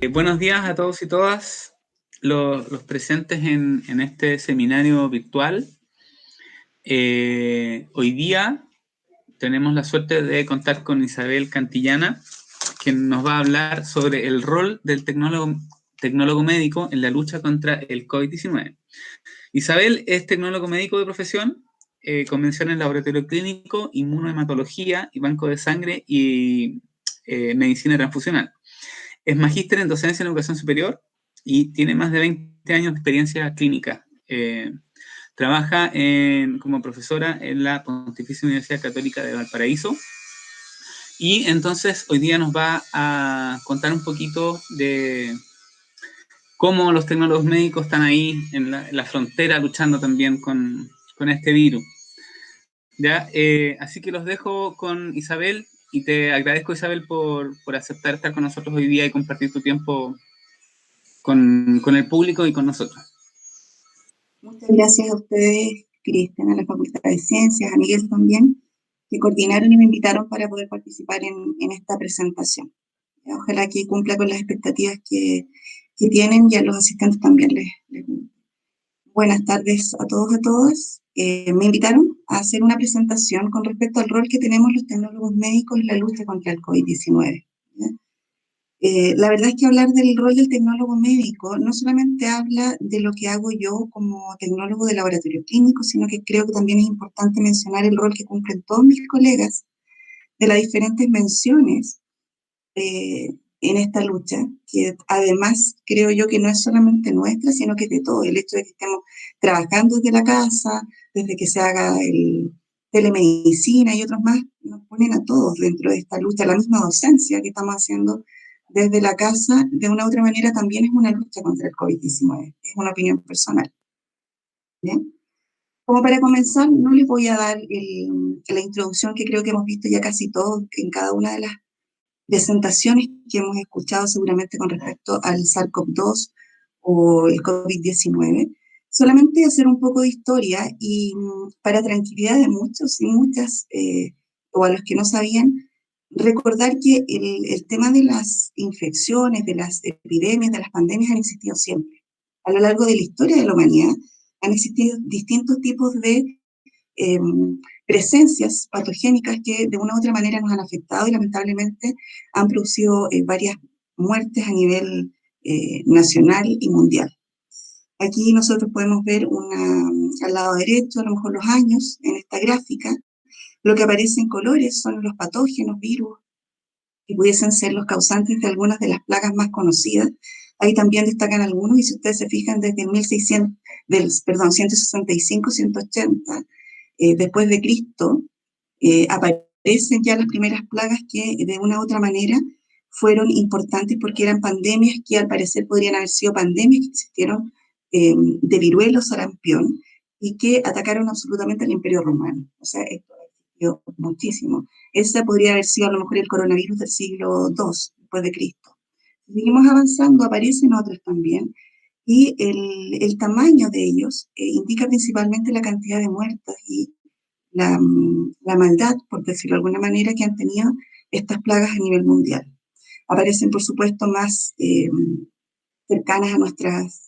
Buenos días a todos y todas los presentes en este seminario virtual. Hoy día tenemos la suerte de contar con Isabel Cantillana, quien nos va a hablar sobre el rol del tecnólogo médico en la lucha contra el COVID-19. Isabel es tecnólogo médico de profesión, con mención en laboratorio clínico, inmunohematología y banco de sangre y medicina transfusional. Es magíster en docencia en educación superior y tiene más de 20 años de experiencia clínica. Trabaja como profesora en la Pontificia Universidad Católica de Valparaíso. Y entonces hoy día nos va a contar un poquito de cómo los tecnólogos médicos están ahí en la frontera luchando también con este virus. ¿Ya? Así que los dejo con Isabel y te agradezco, Isabel, por aceptar estar con nosotros hoy día y compartir tu tiempo con el público y con nosotros. Muchas gracias a ustedes, Cristian, a la Facultad de Ciencias, a Miguel también, que coordinaron y me invitaron para poder participar en esta presentación. Ojalá que cumpla con las expectativas que tienen y a los asistentes también les guste. Buenas tardes a todos y a todas. Me invitaron a hacer una presentación con respecto al rol que tenemos los tecnólogos médicos en la lucha contra el COVID-19. La verdad es que hablar del rol del tecnólogo médico no solamente habla de lo que hago yo como tecnólogo de laboratorio clínico, sino que creo que también es importante mencionar el rol que cumplen todos mis colegas de las diferentes menciones en esta lucha, que además creo yo que no es solamente nuestra, sino que es de todo. El hecho de que estemos trabajando desde la casa, desde que se haga el telemedicina y otros más, nos ponen a todos dentro de esta lucha. La misma docencia que estamos haciendo desde la casa, de una u otra manera, también es una lucha contra el COVID-19. Es una opinión personal. ¿Bien? Como para comenzar, no les voy a dar la introducción que creo que hemos visto ya casi todos en cada una de las presentaciones que hemos escuchado seguramente con respecto al SARS-CoV-2 o el COVID-19. Solamente hacer un poco de historia y para tranquilidad de muchos y muchas, o a los que no sabían, recordar que el tema de las infecciones, de las epidemias, de las pandemias han existido siempre. A lo largo de la historia de la humanidad han existido distintos tipos de eh, presencias patogénicas que de una u otra manera nos han afectado y lamentablemente han producido varias muertes a nivel nacional y mundial. Aquí nosotros podemos ver al lado derecho, a lo mejor los años en esta gráfica. Lo que aparece en colores son los patógenos, virus, que pudiesen ser los causantes de algunas de las plagas más conocidas. Ahí también destacan algunos, y si ustedes se fijan, desde el 165-180, después de Cristo, aparecen ya las primeras plagas que de una u otra manera fueron importantes porque eran pandemias que al parecer podrían haber sido pandemias que existieron de viruela o sarampión y que atacaron absolutamente al Imperio Romano. O sea, esto existió muchísimo. Ese podría haber sido a lo mejor el coronavirus del siglo II después de Cristo. Seguimos avanzando, aparecen otros también, y el tamaño de ellos indica principalmente la cantidad de muertos y la maldad, por decirlo de alguna manera, que han tenido estas plagas a nivel mundial. Aparecen, por supuesto, más cercanas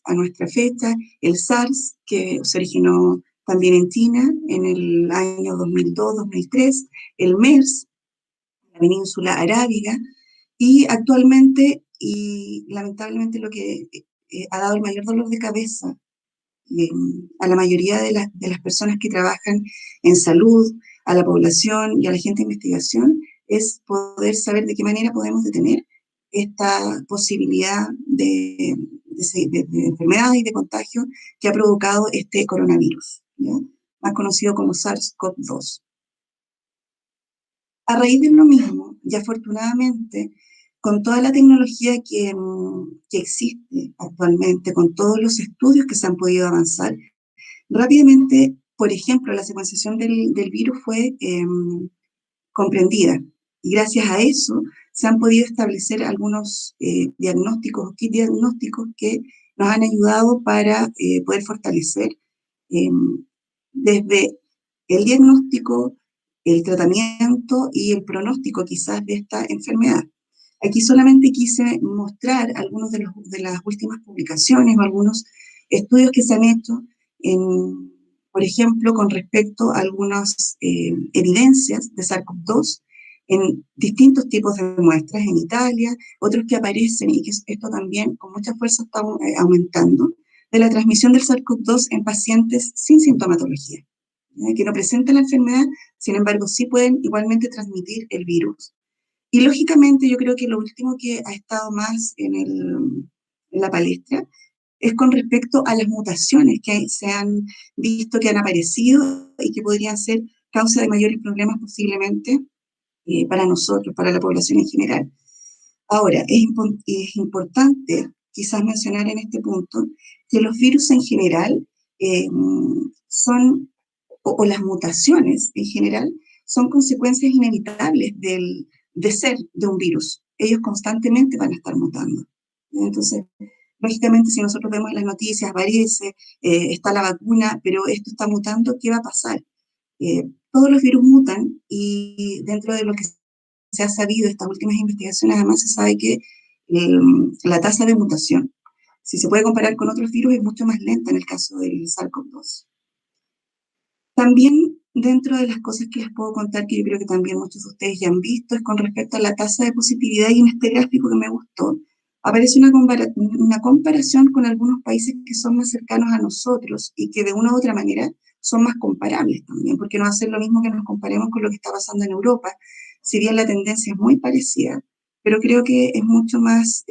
a nuestra fecha, el SARS, que se originó también en China en el año 2002-2003, el MERS, la península arábiga, y actualmente, y lamentablemente lo que ha dado el mayor dolor de cabeza a la mayoría de las personas que trabajan en salud, a la población y a la gente de investigación, es poder saber de qué manera podemos detener esta posibilidad de enfermedad y de contagio que ha provocado este coronavirus, ¿ya? Más conocido como SARS-CoV-2. A raíz de lo mismo, y afortunadamente, con toda la tecnología que existe actualmente, con todos los estudios que se han podido avanzar, rápidamente, por ejemplo, la secuenciación del virus fue comprendida. Y gracias a eso se han podido establecer algunos diagnósticos, kit diagnósticos que nos han ayudado para poder fortalecer desde el diagnóstico, el tratamiento y el pronóstico quizás de esta enfermedad. Aquí solamente quise mostrar algunos de las últimas publicaciones o algunos estudios que se han hecho, por ejemplo, con respecto a algunas evidencias de SARS-CoV-2 en distintos tipos de muestras en Italia, otros que aparecen, y que esto también con mucha fuerza está aumentando, de la transmisión del SARS-CoV-2 en pacientes sin sintomatología, que no presentan la enfermedad, sin embargo sí pueden igualmente transmitir el virus. Y lógicamente yo creo que lo último que ha estado más en la palestra es con respecto a las mutaciones que se han visto que han aparecido y que podrían ser causa de mayores problemas posiblemente para nosotros, para la población en general. Ahora, es importante quizás mencionar en este punto que los virus en general son, o las mutaciones en general, son consecuencias inevitables de ser de un virus. Ellos constantemente van a estar mutando. Entonces, lógicamente, si nosotros vemos en las noticias, aparece, está la vacuna, pero esto está mutando, ¿qué va a pasar? Todos los virus mutan y dentro de lo que se ha sabido, estas últimas investigaciones, además se sabe que la tasa de mutación, si se puede comparar con otros virus, es mucho más lenta en el caso del SARS-CoV-2. También dentro de las cosas que les puedo contar, que yo creo que también muchos de ustedes ya han visto, es con respecto a la tasa de positividad, y en este gráfico que me gustó, aparece una comparación con algunos países que son más cercanos a nosotros y que de una u otra manera son más comparables también, porque no va a ser lo mismo que nos comparemos con lo que está pasando en Europa, si bien la tendencia es muy parecida, pero creo que es mucho más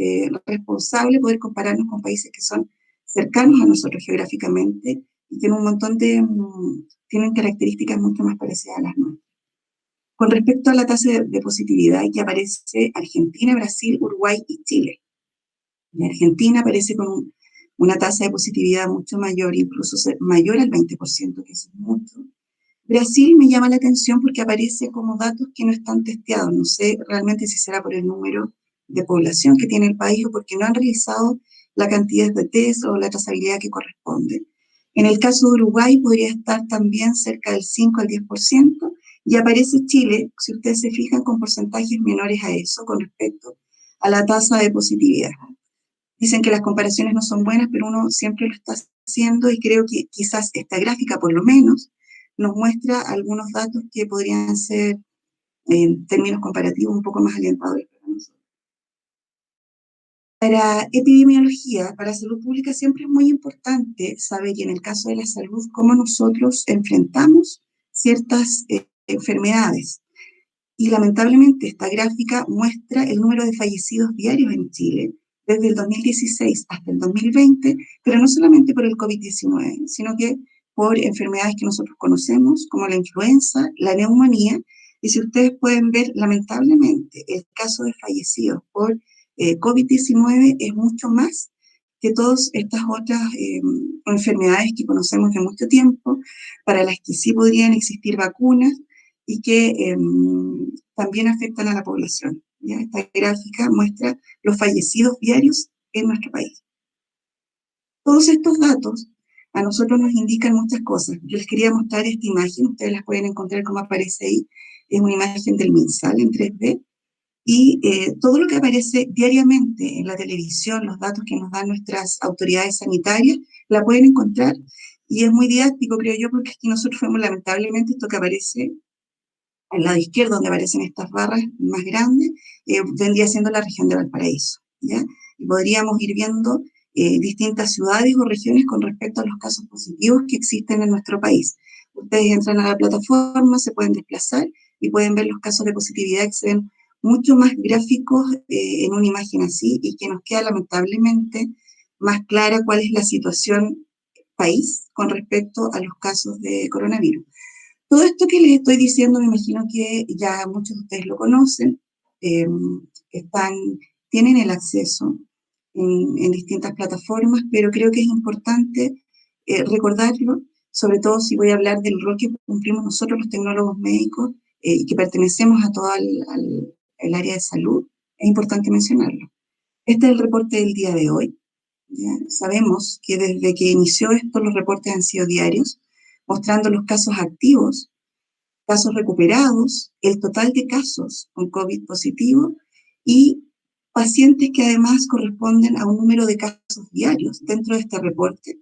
responsable poder compararnos con países que son cercanos a nosotros geográficamente y tienen un montón tienen características mucho más parecidas a las nuestras. Con respecto a la tasa de positividad, aquí aparece Argentina, Brasil, Uruguay y Chile. En Argentina aparece con una tasa de positividad mucho mayor, incluso mayor al 20%, que eso es mucho. Brasil me llama la atención porque aparece como datos que no están testeados. No sé realmente si será por el número de población que tiene el país o porque no han realizado la cantidad de test o la trazabilidad que corresponde. En el caso de Uruguay podría estar también cerca del 5 al 10%, y aparece Chile, si ustedes se fijan, con porcentajes menores a eso con respecto a la tasa de positividad. Dicen que las comparaciones no son buenas, pero uno siempre lo está haciendo y creo que quizás esta gráfica, por lo menos, nos muestra algunos datos que podrían ser, en términos comparativos, un poco más alentadores para nosotros. Para epidemiología, para salud pública, siempre es muy importante saber, y en el caso de la salud, cómo nosotros enfrentamos ciertas enfermedades. Y lamentablemente esta gráfica muestra el número de fallecidos diarios en Chile desde el 2016 hasta el 2020, pero no solamente por el COVID-19, sino que por enfermedades que nosotros conocemos, como la influenza, la neumonía, y si ustedes pueden ver, lamentablemente, el caso de fallecidos por COVID-19 es mucho más que todas estas otras enfermedades que conocemos de mucho tiempo, para las que sí podrían existir vacunas y que también afectan a la población. ¿Ya? Esta gráfica muestra los fallecidos diarios en nuestro país. Todos estos datos a nosotros nos indican muchas cosas. Yo les quería mostrar esta imagen, ustedes las pueden encontrar como aparece ahí, es una imagen del MinSal en 3D, y todo lo que aparece diariamente en la televisión, los datos que nos dan nuestras autoridades sanitarias, la pueden encontrar, y es muy didáctico, creo yo, porque aquí nosotros vemos lamentablemente esto que aparece al lado izquierdo, donde aparecen estas barras más grandes, vendría siendo la región de Valparaíso, ¿ya? Y podríamos ir viendo distintas ciudades o regiones con respecto a los casos positivos que existen en nuestro país. Ustedes entran a la plataforma, se pueden desplazar y pueden ver los casos de positividad que se ven mucho más gráficos en una imagen así, y que nos queda lamentablemente más clara cuál es la situación país con respecto a los casos de coronavirus. Todo esto que les estoy diciendo, me imagino que ya muchos de ustedes lo conocen, eh, están, tienen el acceso en distintas plataformas, pero creo que es importante recordarlo, sobre todo si voy a hablar del rol que cumplimos nosotros los tecnólogos médicos y que pertenecemos a todo el área de salud, es importante mencionarlo. Este es el reporte del día de hoy. ¿Ya? Sabemos que desde que inició esto los reportes han sido diarios, mostrando los casos activos, casos recuperados, el total de casos con COVID positivo y pacientes que además corresponden a un número de casos diarios dentro de este reporte,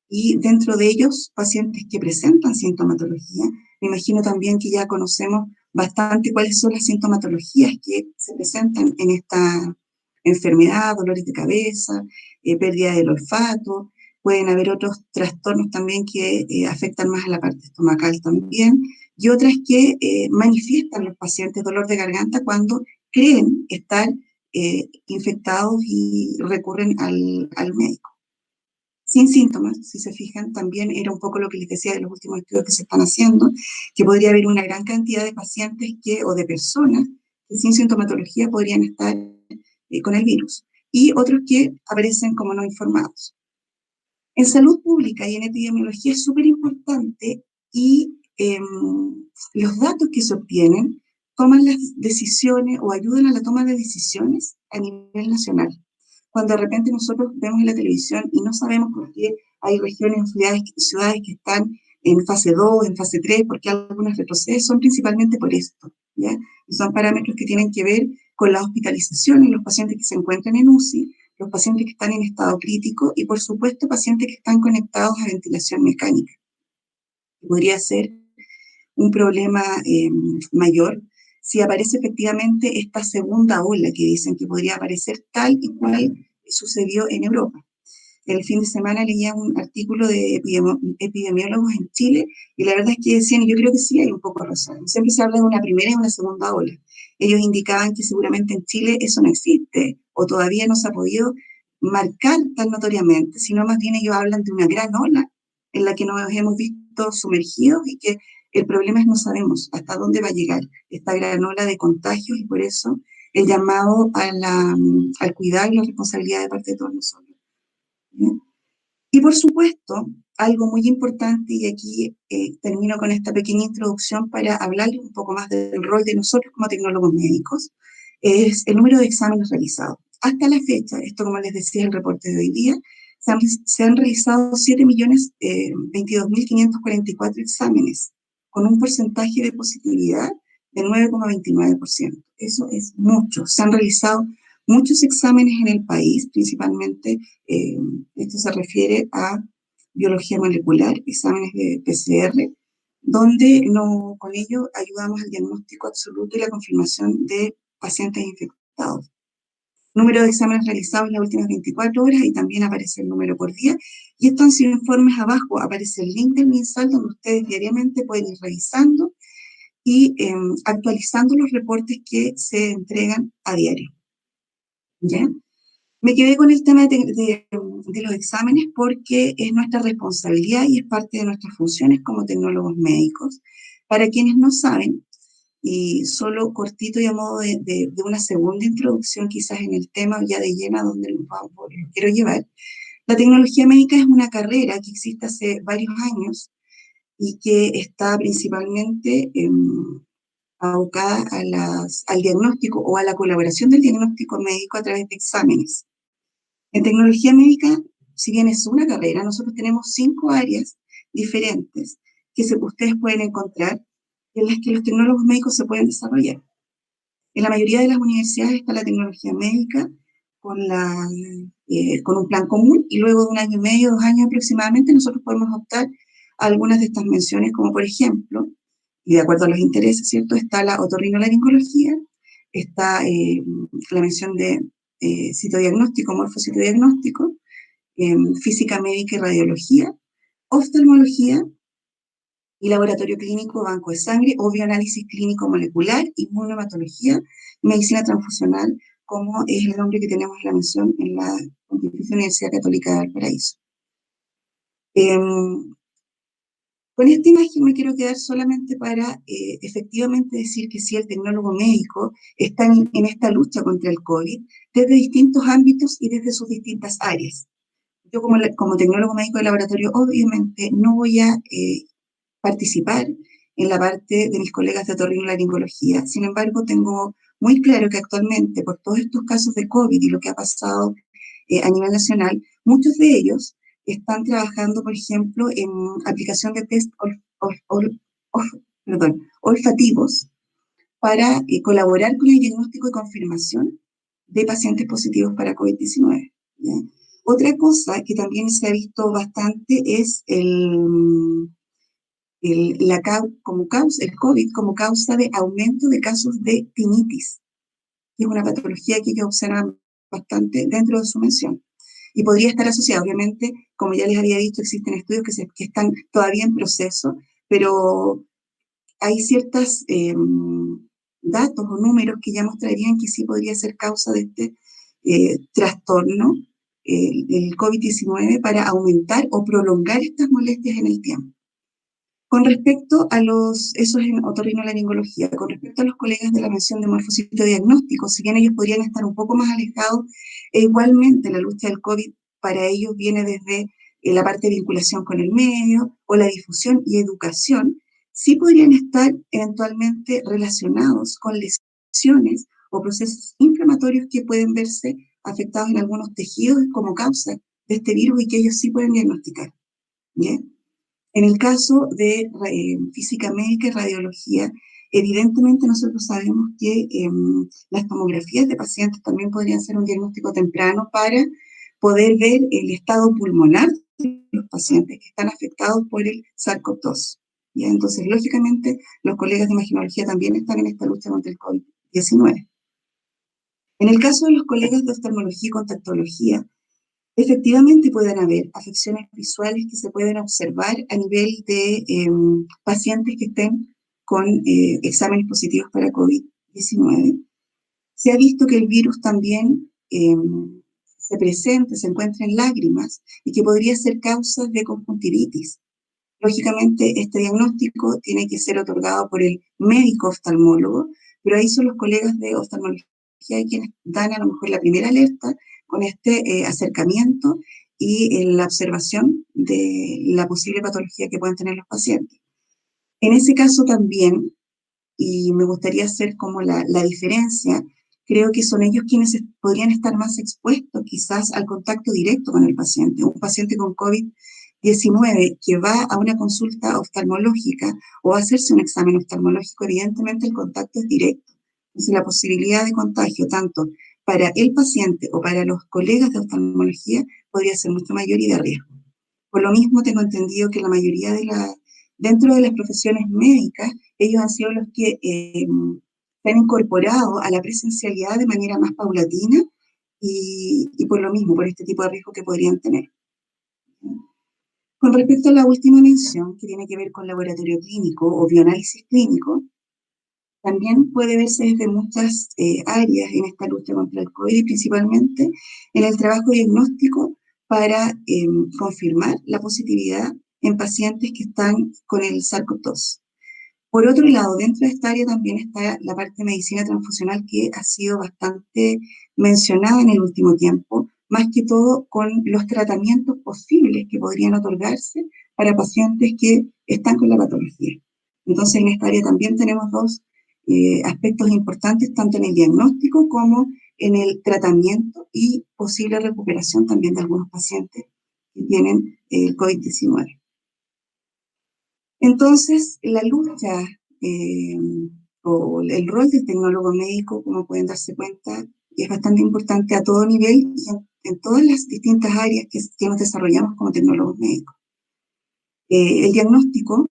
y dentro de ellos pacientes que presentan sintomatología. Me imagino también que ya conocemos bastante cuáles son las sintomatologías que se presentan en esta enfermedad: dolores de cabeza, pérdida del olfato. Pueden haber otros trastornos también que afectan más a la parte estomacal también, y otras que manifiestan los pacientes dolor de garganta cuando creen estar infectados y recurren al médico. Sin síntomas, si se fijan, también era un poco lo que les decía de los últimos estudios que se están haciendo, que podría haber una gran cantidad de pacientes o de personas que sin sintomatología podrían estar con el virus, y otros que aparecen como no informados. En salud pública y en epidemiología es súper importante, y los datos que se obtienen toman las decisiones o ayudan a la toma de decisiones a nivel nacional. Cuando de repente nosotros vemos en la televisión y no sabemos por qué hay regiones o ciudades que están en fase 2, en fase 3, porque algunas retroceden, son principalmente por esto, ¿ya? Y son parámetros que tienen que ver con la hospitalización en los pacientes que se encuentran en UCI, los pacientes que están en estado crítico y, por supuesto, pacientes que están conectados a ventilación mecánica. Podría ser un problema mayor si aparece efectivamente esta segunda ola que dicen que podría aparecer, tal y cual sucedió en Europa. El fin de semana leía un artículo de epidemiólogos en Chile, y la verdad es que decían, y yo creo que sí hay un poco de razón, siempre se habla de una primera y una segunda ola. Ellos indicaban que seguramente en Chile eso no existe, o todavía no se ha podido marcar tan notoriamente, sino más bien ellos hablan de una gran ola en la que nos hemos visto sumergidos, y que el problema es no sabemos hasta dónde va a llegar esta gran ola de contagios, y por eso el llamado al cuidado y la responsabilidad de parte de todos nosotros. ¿Bien? Y por supuesto, algo muy importante, y aquí termino con esta pequeña introducción para hablarles un poco más del rol de nosotros como tecnólogos médicos, es el número de exámenes realizados. Hasta la fecha, esto como les decía el reporte de hoy día, se han realizado 7.022.544 exámenes, con un porcentaje de positividad de 9,29%. Eso es mucho. Se han realizado muchos exámenes en el país, principalmente esto se refiere a biología molecular, exámenes de PCR, donde con ello ayudamos al diagnóstico absoluto y la confirmación de pacientes infectados. Número de exámenes realizados en las últimas 24 horas, y también aparece el número por día. Y estos han sido informes. Abajo aparece el link del MinSal, donde ustedes diariamente pueden ir revisando y actualizando los reportes que se entregan a diario. ¿Ya? Me quedé con el tema de los exámenes porque es nuestra responsabilidad y es parte de nuestras funciones como tecnólogos médicos. Para quienes no saben, y solo cortito y a modo de una segunda introducción quizás en el tema ya de llena donde lo quiero llevar, la tecnología médica es una carrera que existe hace varios años y que está principalmente abocada al diagnóstico o a la colaboración del diagnóstico médico a través de exámenes. En tecnología médica, si bien es una carrera, nosotros tenemos 5 áreas diferentes que ustedes pueden encontrar, en las que los tecnólogos médicos se pueden desarrollar. En la mayoría de las universidades está la tecnología médica con un plan común, y luego de 1 año y medio, 2 años aproximadamente, nosotros podemos optar a algunas de estas menciones, como por ejemplo, y de acuerdo a los intereses, ¿cierto? Está la otorrinolaringología, está la mención de citodiagnóstico, morfocitodiagnóstico, física médica y radiología, oftalmología y laboratorio clínico, banco de sangre, o bioanálisis clínico molecular, inmunohematología, medicina transfusional, como es el nombre que tenemos en la mención en la Pontificia Universidad Católica de Valparaíso. Con esta imagen me quiero quedar solamente para efectivamente decir que sí, el tecnólogo médico está en esta lucha contra el COVID desde distintos ámbitos y desde sus distintas áreas. Yo como tecnólogo médico de laboratorio obviamente no voy a participar en la parte de mis colegas de otorrinolaringología. Sin embargo, tengo muy claro que actualmente, por todos estos casos de COVID y lo que ha pasado a nivel nacional, muchos de ellos están trabajando, por ejemplo, en aplicación de test olfativos para colaborar con el diagnóstico y confirmación de pacientes positivos para COVID-19. ¿Ya? Otra cosa que también se ha visto bastante es el COVID como causa de aumento de casos de tinitis, que es una patología que ellos observan bastante dentro de su mención. Y podría estar asociado, obviamente, como ya les había dicho, existen estudios que están todavía en proceso, pero hay ciertos datos o números que ya mostrarían que sí podría ser causa de este trastorno, el COVID-19, para aumentar o prolongar estas molestias en el tiempo. Con respecto a eso es en otorrinolaringología, con respecto a los colegas de la mención de morfocitodiagnóstico, si bien ellos podrían estar un poco más alejados, igualmente la lucha del COVID para ellos viene desde la parte de vinculación con el medio o la difusión y educación, sí podrían estar eventualmente relacionados con lesiones o procesos inflamatorios que pueden verse afectados en algunos tejidos como causa de este virus y que ellos sí pueden diagnosticar. ¿Bien? En el caso de física médica y radiología, evidentemente nosotros sabemos que las tomografías de pacientes también podrían ser un diagnóstico temprano para poder ver el estado pulmonar de los pacientes que están afectados por el SARS-CoV-2. ¿Ya? Entonces, lógicamente, los colegas de imagenología también están en esta lucha contra el COVID-19. En el caso de los colegas de oftalmología y contactología, efectivamente pueden haber afecciones visuales que se pueden observar a nivel de pacientes que estén con exámenes positivos para COVID-19. Se ha visto que el virus también se encuentra en lágrimas y que podría ser causa de conjuntivitis. Lógicamente, este diagnóstico tiene que ser otorgado por el médico oftalmólogo, pero ahí son los colegas de oftalmología quienes dan a lo mejor la primera alerta con este acercamiento y la observación de la posible patología que pueden tener los pacientes. En ese caso también, y me gustaría hacer como la diferencia, creo que son ellos quienes podrían estar más expuestos quizás al contacto directo con el paciente. Un paciente con COVID-19 que va a una consulta oftalmológica o va a hacerse un examen oftalmológico, evidentemente el contacto es directo. Entonces la posibilidad de contagio tanto para el paciente o para los colegas de oftalmología podría ser mucho mayor y de riesgo. Por lo mismo tengo entendido que la mayoría dentro de las profesiones médicas, ellos han sido los que se han incorporado a la presencialidad de manera más paulatina y por lo mismo, por este tipo de riesgo que podrían tener. Con respecto a la última mención, que tiene que ver con laboratorio clínico o bioanálisis clínico, también puede verse desde muchas áreas en esta lucha contra el COVID y principalmente en el trabajo diagnóstico para confirmar la positividad en pacientes que están con el SARS-CoV-2. Por otro lado, dentro de esta área también está la parte de medicina transfusional que ha sido bastante mencionada en el último tiempo, más que todo con los tratamientos posibles que podrían otorgarse para pacientes que están con la patología. Entonces, en esta área también tenemos dos aspectos importantes, tanto en el diagnóstico como en el tratamiento y posible recuperación también de algunos pacientes que tienen el COVID-19. Entonces, la lucha o el rol del tecnólogo médico, como pueden darse cuenta, es bastante importante a todo nivel y en todas las distintas áreas que nos desarrollamos como tecnólogos médicos. El diagnóstico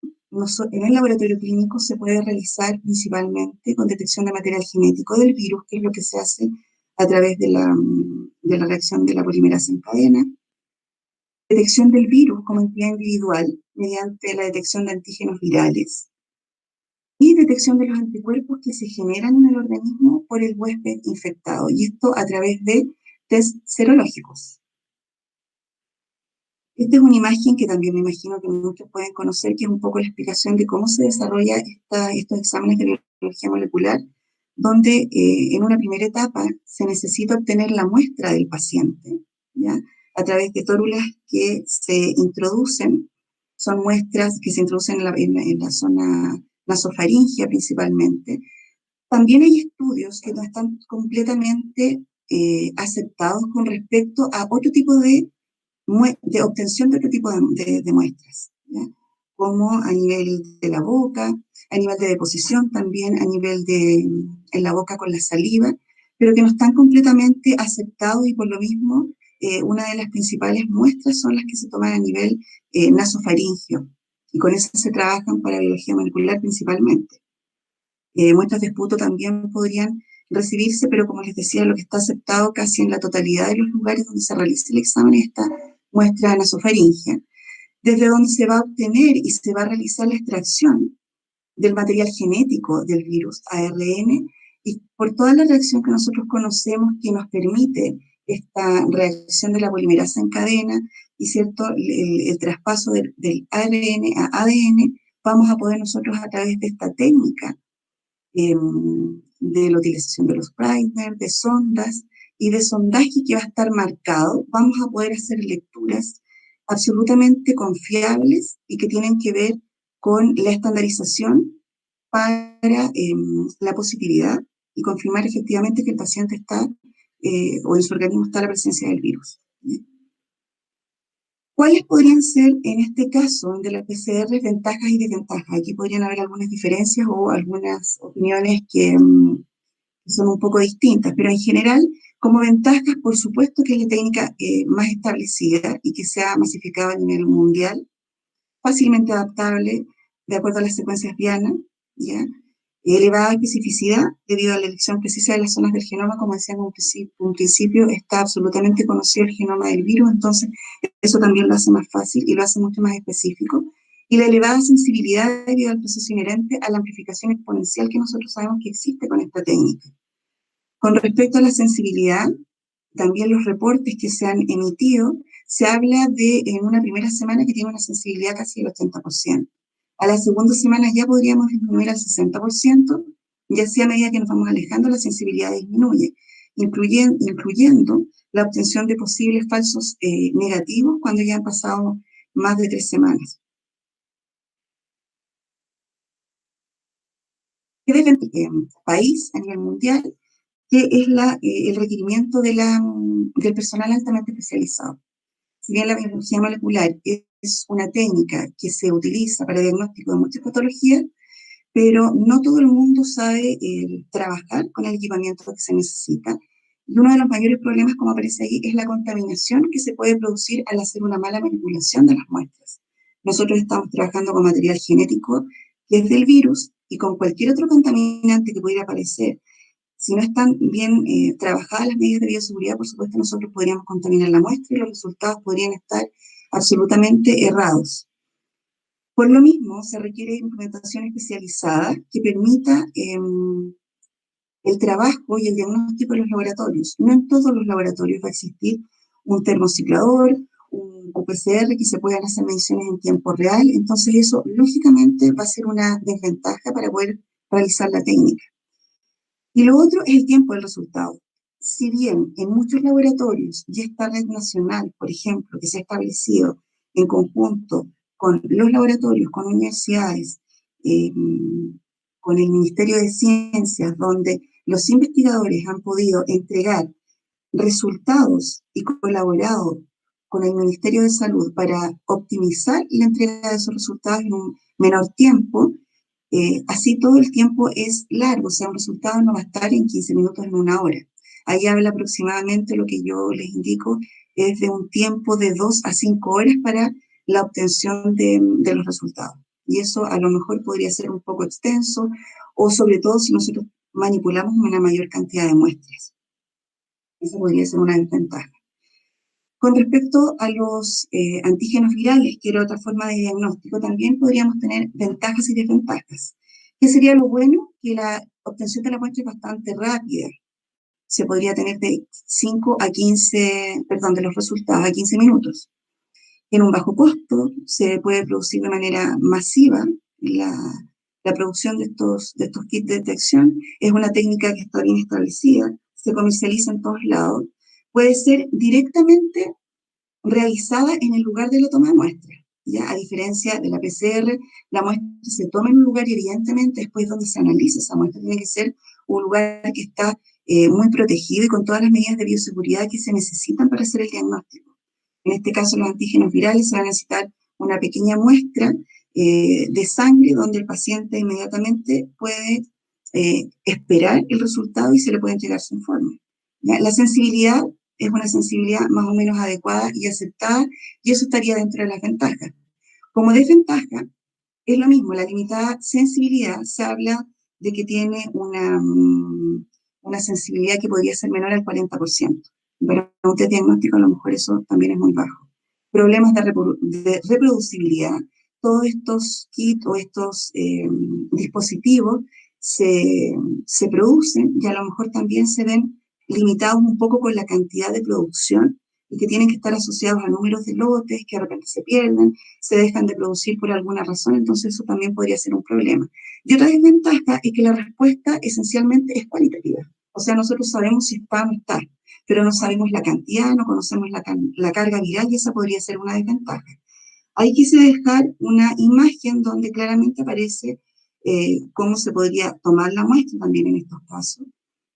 en el laboratorio clínico se puede realizar principalmente con detección de material genético del virus, que es lo que se hace a través de la reacción de la polimerasa en cadena. Detección del virus como entidad individual mediante la detección de antígenos virales y detección de los anticuerpos que se generan en el organismo por el huésped infectado, y esto a través de test serológicos. Esta es una imagen que también me imagino que muchos pueden conocer, que es un poco la explicación de cómo se desarrolla estos exámenes de biología molecular, donde en una primera etapa se necesita obtener la muestra del paciente, ¿ya? A través de tórulas que se introducen, son muestras que se introducen en la zona nasofaringea principalmente. También hay estudios que no están completamente aceptados con respecto a otro tipo de obtención de otro tipo de muestras, ¿ya? Como a nivel de la boca, a nivel de deposición también, a nivel en la boca con la saliva, pero que no están completamente aceptados y por lo mismo una de las principales muestras son las que se toman a nivel nasofaringio, y con esas se trabajan para biología molecular principalmente. Muestras de esputo también podrían recibirse, pero como les decía, lo que está aceptado casi en la totalidad de los lugares donde se realiza el examen es esta muestra nasofaringea, desde donde se va a obtener y se va a realizar la extracción del material genético del virus, ARN, y por toda la reacción que nosotros conocemos que nos permite esta reacción de la polimerasa en cadena y cierto el traspaso del ARN a ADN, vamos a poder nosotros a través de esta técnica de la utilización de los primers, de sondas y de sondaje que va a estar marcado, vamos a poder hacer lecturas absolutamente confiables y que tienen que ver con la estandarización para la positividad y confirmar efectivamente que el paciente está o en su organismo está la presencia del virus. ¿Cuáles podrían ser, en este caso, de las PCR, ventajas y desventajas? Aquí podrían haber algunas diferencias o algunas opiniones que son un poco distintas, pero en general, como ventajas, por supuesto que es la técnica más establecida y que se ha masificado a nivel mundial, fácilmente adaptable de acuerdo a las secuencias Viana, ¿ya? Elevada especificidad debido a la elección precisa de las zonas del genoma, como decía en un principio, está absolutamente conocido el genoma del virus, entonces eso también lo hace más fácil y lo hace mucho más específico. Y la elevada sensibilidad debido al proceso inherente a la amplificación exponencial que nosotros sabemos que existe con esta técnica. Con respecto a la sensibilidad, también los reportes que se han emitido, se habla de en una primera semana que tiene una sensibilidad casi del 80%. A la segunda semana ya podríamos disminuir al 60%, y así a medida que nos vamos alejando la sensibilidad disminuye, incluyendo la obtención de posibles falsos negativos cuando ya han pasado más de 3 semanas. ¿Qué debe el país a nivel mundial? Que es el requerimiento del personal altamente especializado. Si bien la biología molecular es una técnica que se utiliza para el diagnóstico de muchas patologías, pero no todo el mundo sabe trabajar con el equipamiento que se necesita. Y uno de los mayores problemas, como aparece ahí, es la contaminación que se puede producir al hacer una mala manipulación de las muestras. Nosotros estamos trabajando con material genético que es del virus y con cualquier otro contaminante que pudiera aparecer. Si no están bien trabajadas las medidas de bioseguridad, por supuesto, nosotros podríamos contaminar la muestra y los resultados podrían estar absolutamente errados. Por lo mismo, se requiere implementación especializada que permita el trabajo y el diagnóstico en los laboratorios. No en todos los laboratorios va a existir un termociclador, un QPCR que se puedan hacer mediciones en tiempo real, entonces eso lógicamente va a ser una desventaja para poder realizar la técnica. Y lo otro es el tiempo del resultado. Si bien en muchos laboratorios y esta red nacional, por ejemplo, que se ha establecido en conjunto con los laboratorios, con universidades, con el Ministerio de Ciencias, donde los investigadores han podido entregar resultados y colaborado con el Ministerio de Salud para optimizar la entrega de esos resultados en un menor tiempo, así todo el tiempo es largo, o sea, un resultado no va a estar en 15 minutos, en una hora. Ahí habla aproximadamente, lo que yo les indico, es de un tiempo de 2 a 5 horas para la obtención de los resultados. Y eso a lo mejor podría ser un poco extenso, o sobre todo si nosotros manipulamos una mayor cantidad de muestras. Esa podría ser una desventaja. Con respecto a los antígenos virales, que era otra forma de diagnóstico, también podríamos tener ventajas y desventajas. ¿Qué sería lo bueno? Que la obtención de la muestra es bastante rápida. Se podría tener de 5 a 15, perdón, de los resultados a 15 minutos. En un bajo costo se puede producir de manera masiva la producción de estos kits de detección. Es una técnica que está bien establecida, se comercializa en todos lados. Puede ser directamente realizada en el lugar de la toma de muestra. ¿Ya? A diferencia de la PCR, la muestra se toma en un lugar y evidentemente después donde se analiza esa muestra tiene que ser un lugar que está muy protegido y con todas las medidas de bioseguridad que se necesitan para hacer el diagnóstico. En este caso, los antígenos virales se van a necesitar una pequeña muestra de sangre donde el paciente inmediatamente puede esperar el resultado y se le puede entregar su informe. ¿Ya? La sensibilidad es una sensibilidad más o menos adecuada y aceptada, y eso estaría dentro de las ventajas. Como desventaja, es lo mismo, la limitada sensibilidad se habla de que tiene una sensibilidad que podría ser menor al 40%. Para un test diagnóstico a lo mejor eso también es muy bajo. Problemas de reproducibilidad. Todos estos kits o estos dispositivos se producen y a lo mejor también se ven limitados un poco con la cantidad de producción y que tienen que estar asociados a números de lotes que de repente se pierden, se dejan de producir por alguna razón, entonces eso también podría ser un problema. Y otra desventaja es que la respuesta esencialmente es cualitativa. O sea, nosotros sabemos si está o no está, pero no sabemos la cantidad, no conocemos la carga viral y esa podría ser una desventaja. Ahí quise dejar una imagen donde claramente aparece cómo se podría tomar la muestra también en estos casos,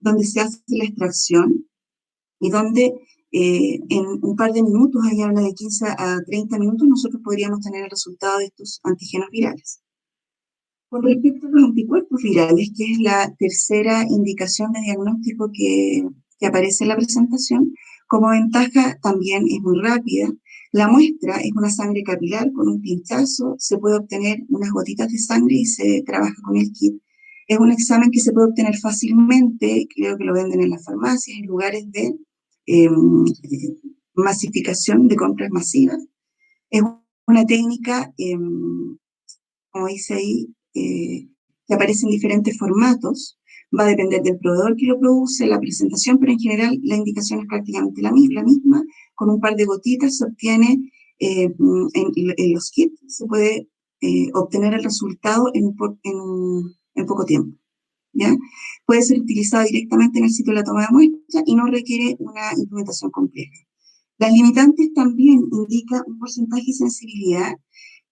donde se hace la extracción y donde en un par de minutos, ahí habla de 15 a 30 minutos, nosotros podríamos tener el resultado de estos antígenos virales. Con respecto a los anticuerpos virales, que es la tercera indicación de diagnóstico que aparece en la presentación, como ventaja también es muy rápida. La muestra es una sangre capilar con un pinchazo, se puede obtener unas gotitas de sangre y se trabaja con el kit. Es un examen que se puede obtener fácilmente, creo que lo venden en las farmacias, en lugares de eh, masificación de compras masivas. Es una técnica, como dice ahí, que aparece en diferentes formatos, va a depender del proveedor que lo produce, la presentación, pero en general la indicación es prácticamente la misma, con un par de gotitas se obtiene en los kits, se puede obtener el resultado en poco tiempo. ¿Ya? Puede ser utilizado directamente en el sitio de la toma de muestra y no requiere una implementación compleja. Las limitantes también indican un porcentaje de sensibilidad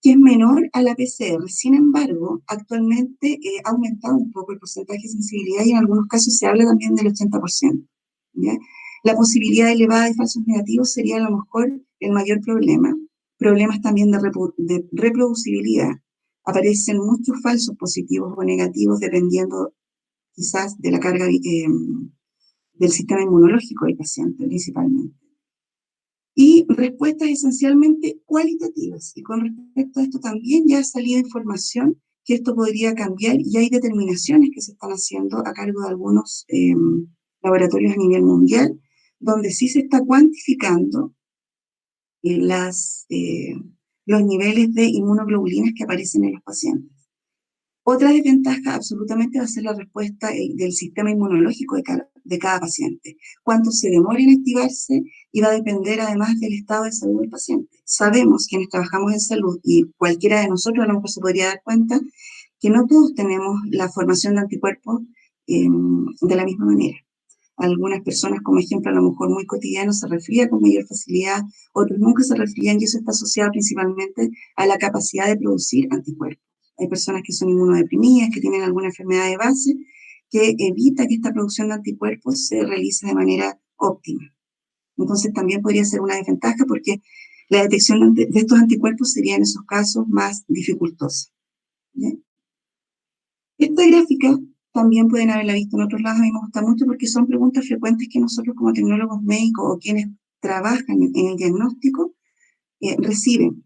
que es menor a la PCR. Sin embargo, actualmente ha aumentado un poco el porcentaje de sensibilidad y en algunos casos se habla también del 80%. ¿Ya? La posibilidad elevada de falsos negativos sería a lo mejor el mayor problema. Problemas también de reproducibilidad. Aparecen muchos falsos positivos o negativos dependiendo quizás de la carga del sistema inmunológico del paciente principalmente. Y respuestas esencialmente cualitativas. Y con respecto a esto también ya ha salido información que esto podría cambiar y hay determinaciones que se están haciendo a cargo de algunos laboratorios a nivel mundial, donde sí se está cuantificando los niveles de inmunoglobulinas que aparecen en los pacientes. Otra desventaja absolutamente va a ser la respuesta del sistema inmunológico de cada paciente. Cuánto se demora en activarse y va a depender además del estado de salud del paciente. Sabemos, quienes trabajamos en salud, y cualquiera de nosotros a lo mejor se podría dar cuenta, que no todos tenemos la formación de anticuerpos de la misma manera. Algunas personas, como ejemplo, a lo mejor muy cotidiano, se resfrían con mayor facilidad, otros nunca se resfrían y eso está asociado principalmente a la capacidad de producir anticuerpos. Hay personas que son inmunodeprimidas, que tienen alguna enfermedad de base, que evita que esta producción de anticuerpos se realice de manera óptima. Entonces también podría ser una desventaja porque la detección de estos anticuerpos sería en esos casos más dificultosa. ¿Bien? Esta gráfica también pueden haberla visto en otros lados, a mí me gusta mucho porque son preguntas frecuentes que nosotros como tecnólogos médicos o quienes trabajan en el diagnóstico reciben.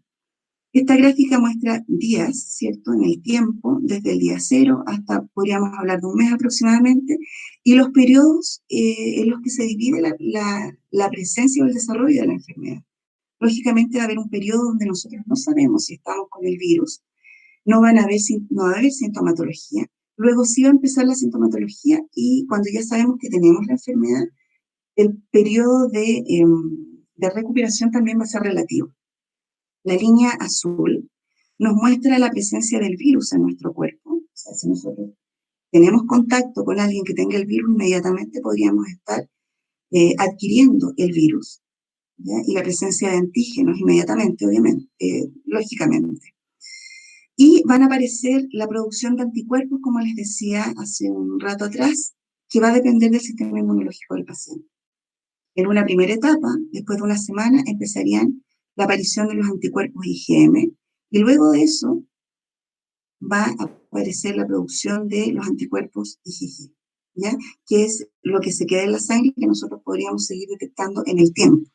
Esta gráfica muestra días, ¿cierto? En el tiempo, desde el día 0 hasta, podríamos hablar de un mes aproximadamente, y los periodos en los que se divide la presencia o el desarrollo de la enfermedad. Lógicamente va a haber un periodo donde nosotros no sabemos si estamos con el virus, no va a haber sintomatología, luego sí va a empezar la sintomatología y cuando ya sabemos que tenemos la enfermedad, el periodo de recuperación también va a ser relativo. La línea azul nos muestra la presencia del virus en nuestro cuerpo. O sea, si nosotros tenemos contacto con alguien que tenga el virus, inmediatamente podríamos estar adquiriendo el virus, ¿ya? Y la presencia de antígenos inmediatamente, obviamente, lógicamente. Y van a aparecer la producción de anticuerpos, como les decía hace un rato atrás, que va a depender del sistema inmunológico del paciente. En una primera etapa, después de una semana, empezarían la aparición de los anticuerpos IgM, y luego de eso va a aparecer la producción de los anticuerpos IgG, ¿ya? Que es lo que se queda en la sangre que nosotros podríamos seguir detectando en el tiempo.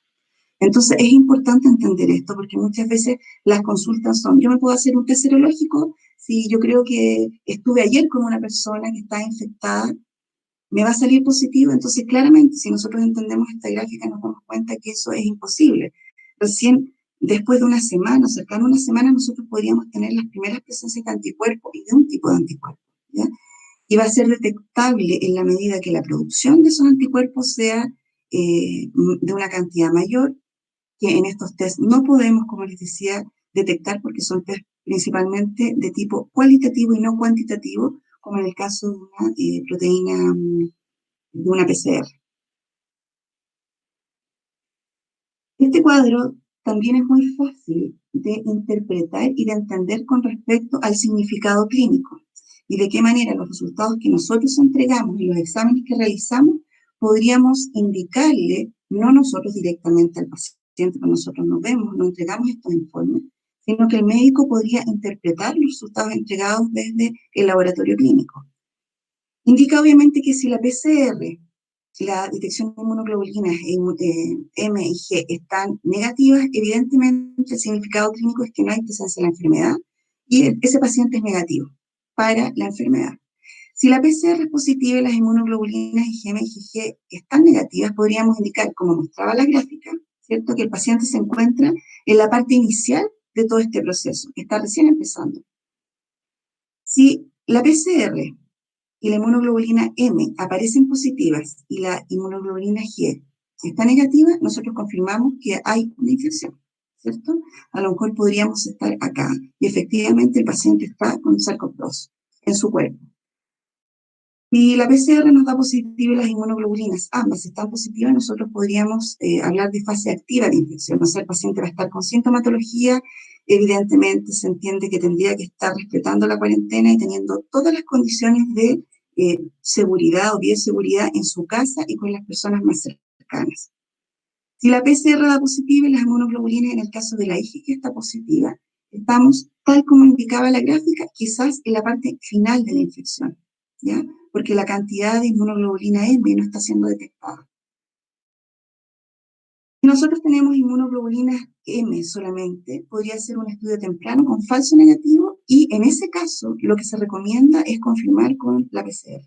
Entonces, es importante entender esto porque muchas veces las consultas son, yo me puedo hacer un test serológico si yo creo que estuve ayer con una persona que está infectada, me va a salir positivo. Entonces, claramente, si nosotros entendemos esta gráfica, nos damos cuenta que eso es imposible. Recién después de una semana, cercano a una semana, nosotros podríamos tener las primeras presencias de anticuerpos y de un tipo de anticuerpos, ¿ya? Y va a ser detectable en la medida que la producción de esos anticuerpos sea de una cantidad mayor, que en estos test no podemos, como les decía, detectar porque son test principalmente de tipo cualitativo y no cuantitativo, como en el caso de una proteína, de una PCR. Este cuadro también es muy fácil de interpretar y de entender con respecto al significado clínico y de qué manera los resultados que nosotros entregamos y los exámenes que realizamos podríamos indicarle, no nosotros directamente al paciente, porque nosotros no vemos, no entregamos estos informes, sino que el médico podría interpretar los resultados entregados desde el laboratorio clínico. Indica obviamente que si la PCR, la detección de inmunoglobulinas M y G están negativas, evidentemente el significado clínico es que no hay presencia de la enfermedad y ese paciente es negativo para la enfermedad. Si la PCR es positiva y las inmunoglobulinas IgM y IgG están negativas, podríamos indicar, como mostraba la gráfica, ¿cierto?, que el paciente se encuentra en la parte inicial de todo este proceso, está recién empezando. Si la PCR y la inmunoglobulina M aparecen positivas y la inmunoglobulina G está negativa, nosotros confirmamos que hay una infección, ¿cierto? A lo mejor podríamos estar acá y efectivamente el paciente está con SARS-CoV-2 en su cuerpo. Si la PCR nos da positiva y las inmunoglobulinas ambas están positivas, nosotros podríamos hablar de fase activa de infección. O sea, el paciente va a estar con sintomatología, evidentemente se entiende que tendría que estar respetando la cuarentena y teniendo todas las condiciones de seguridad o bioseguridad en su casa y con las personas más cercanas. Si la PCR da positiva y las inmunoglobulinas, en el caso de la IgG está positiva, estamos, tal como indicaba la gráfica, quizás en la parte final de la infección, ¿ya? Porque la cantidad de inmunoglobulina M no está siendo detectada. Si nosotros tenemos inmunoglobulinas M solamente, podría ser un estudio temprano con falso negativo y en ese caso lo que se recomienda es confirmar con la PCR.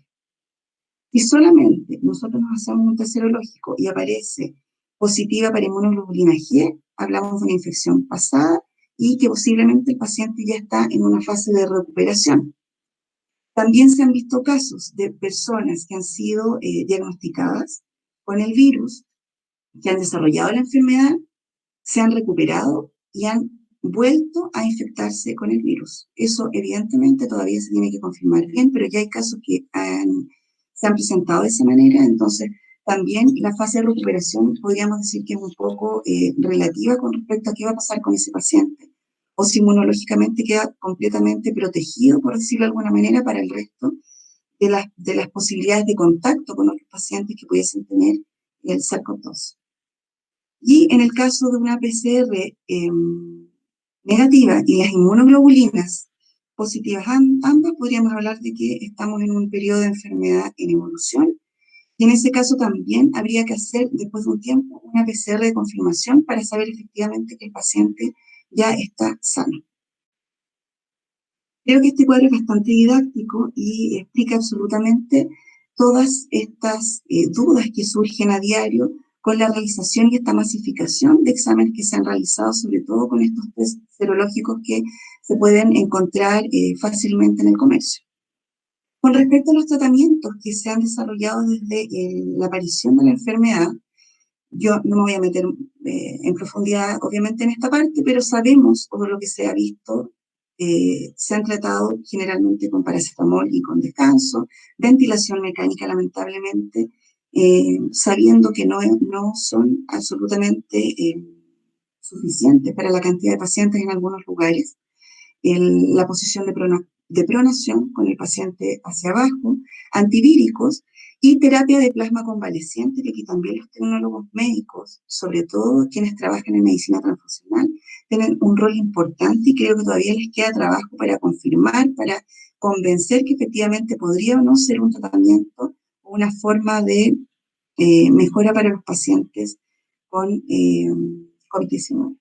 Si solamente nosotros nos hacemos un test serológico y aparece positiva para inmunoglobulina G, hablamos de una infección pasada y que posiblemente el paciente ya está en una fase de recuperación. También se han visto casos de personas que han sido diagnosticadas con el virus, que han desarrollado la enfermedad, se han recuperado y han vuelto a infectarse con el virus. Eso evidentemente todavía se tiene que confirmar bien, pero ya hay casos que se han presentado de esa manera, entonces también la fase de recuperación podríamos decir que es un poco relativa con respecto a qué va a pasar con ese paciente, o si inmunológicamente queda completamente protegido, por decirlo de alguna manera, para el resto de las posibilidades de contacto con otros pacientes que pudiesen tener el SARS-CoV-2. Y en el caso de una PCR negativa y las inmunoglobulinas positivas ambas, podríamos hablar de que estamos en un periodo de enfermedad en evolución. Y en ese caso también habría que hacer, después de un tiempo, una PCR de confirmación para saber efectivamente que el paciente ya está sano. Creo que este cuadro es bastante didáctico y explica absolutamente todas estas dudas que surgen a diario con la realización y esta masificación de exámenes que se han realizado, sobre todo con estos test serológicos que se pueden encontrar fácilmente en el comercio. Con respecto a los tratamientos que se han desarrollado desde la aparición de la enfermedad, yo no me voy a meter en profundidad, obviamente, en esta parte, pero sabemos, o lo que se ha visto, se han tratado generalmente con paracetamol y con descanso, ventilación mecánica, lamentablemente, sabiendo que no son absolutamente suficientes para la cantidad de pacientes en algunos lugares. La posición de de pronación con el paciente hacia abajo, antivíricos y terapia de plasma convaleciente, que aquí también los tecnólogos médicos, sobre todo quienes trabajan en medicina transfusional, tienen un rol importante y creo que todavía les queda trabajo para confirmar, para convencer que efectivamente podría o no ser un tratamiento o una forma de mejora para los pacientes con COVID-19.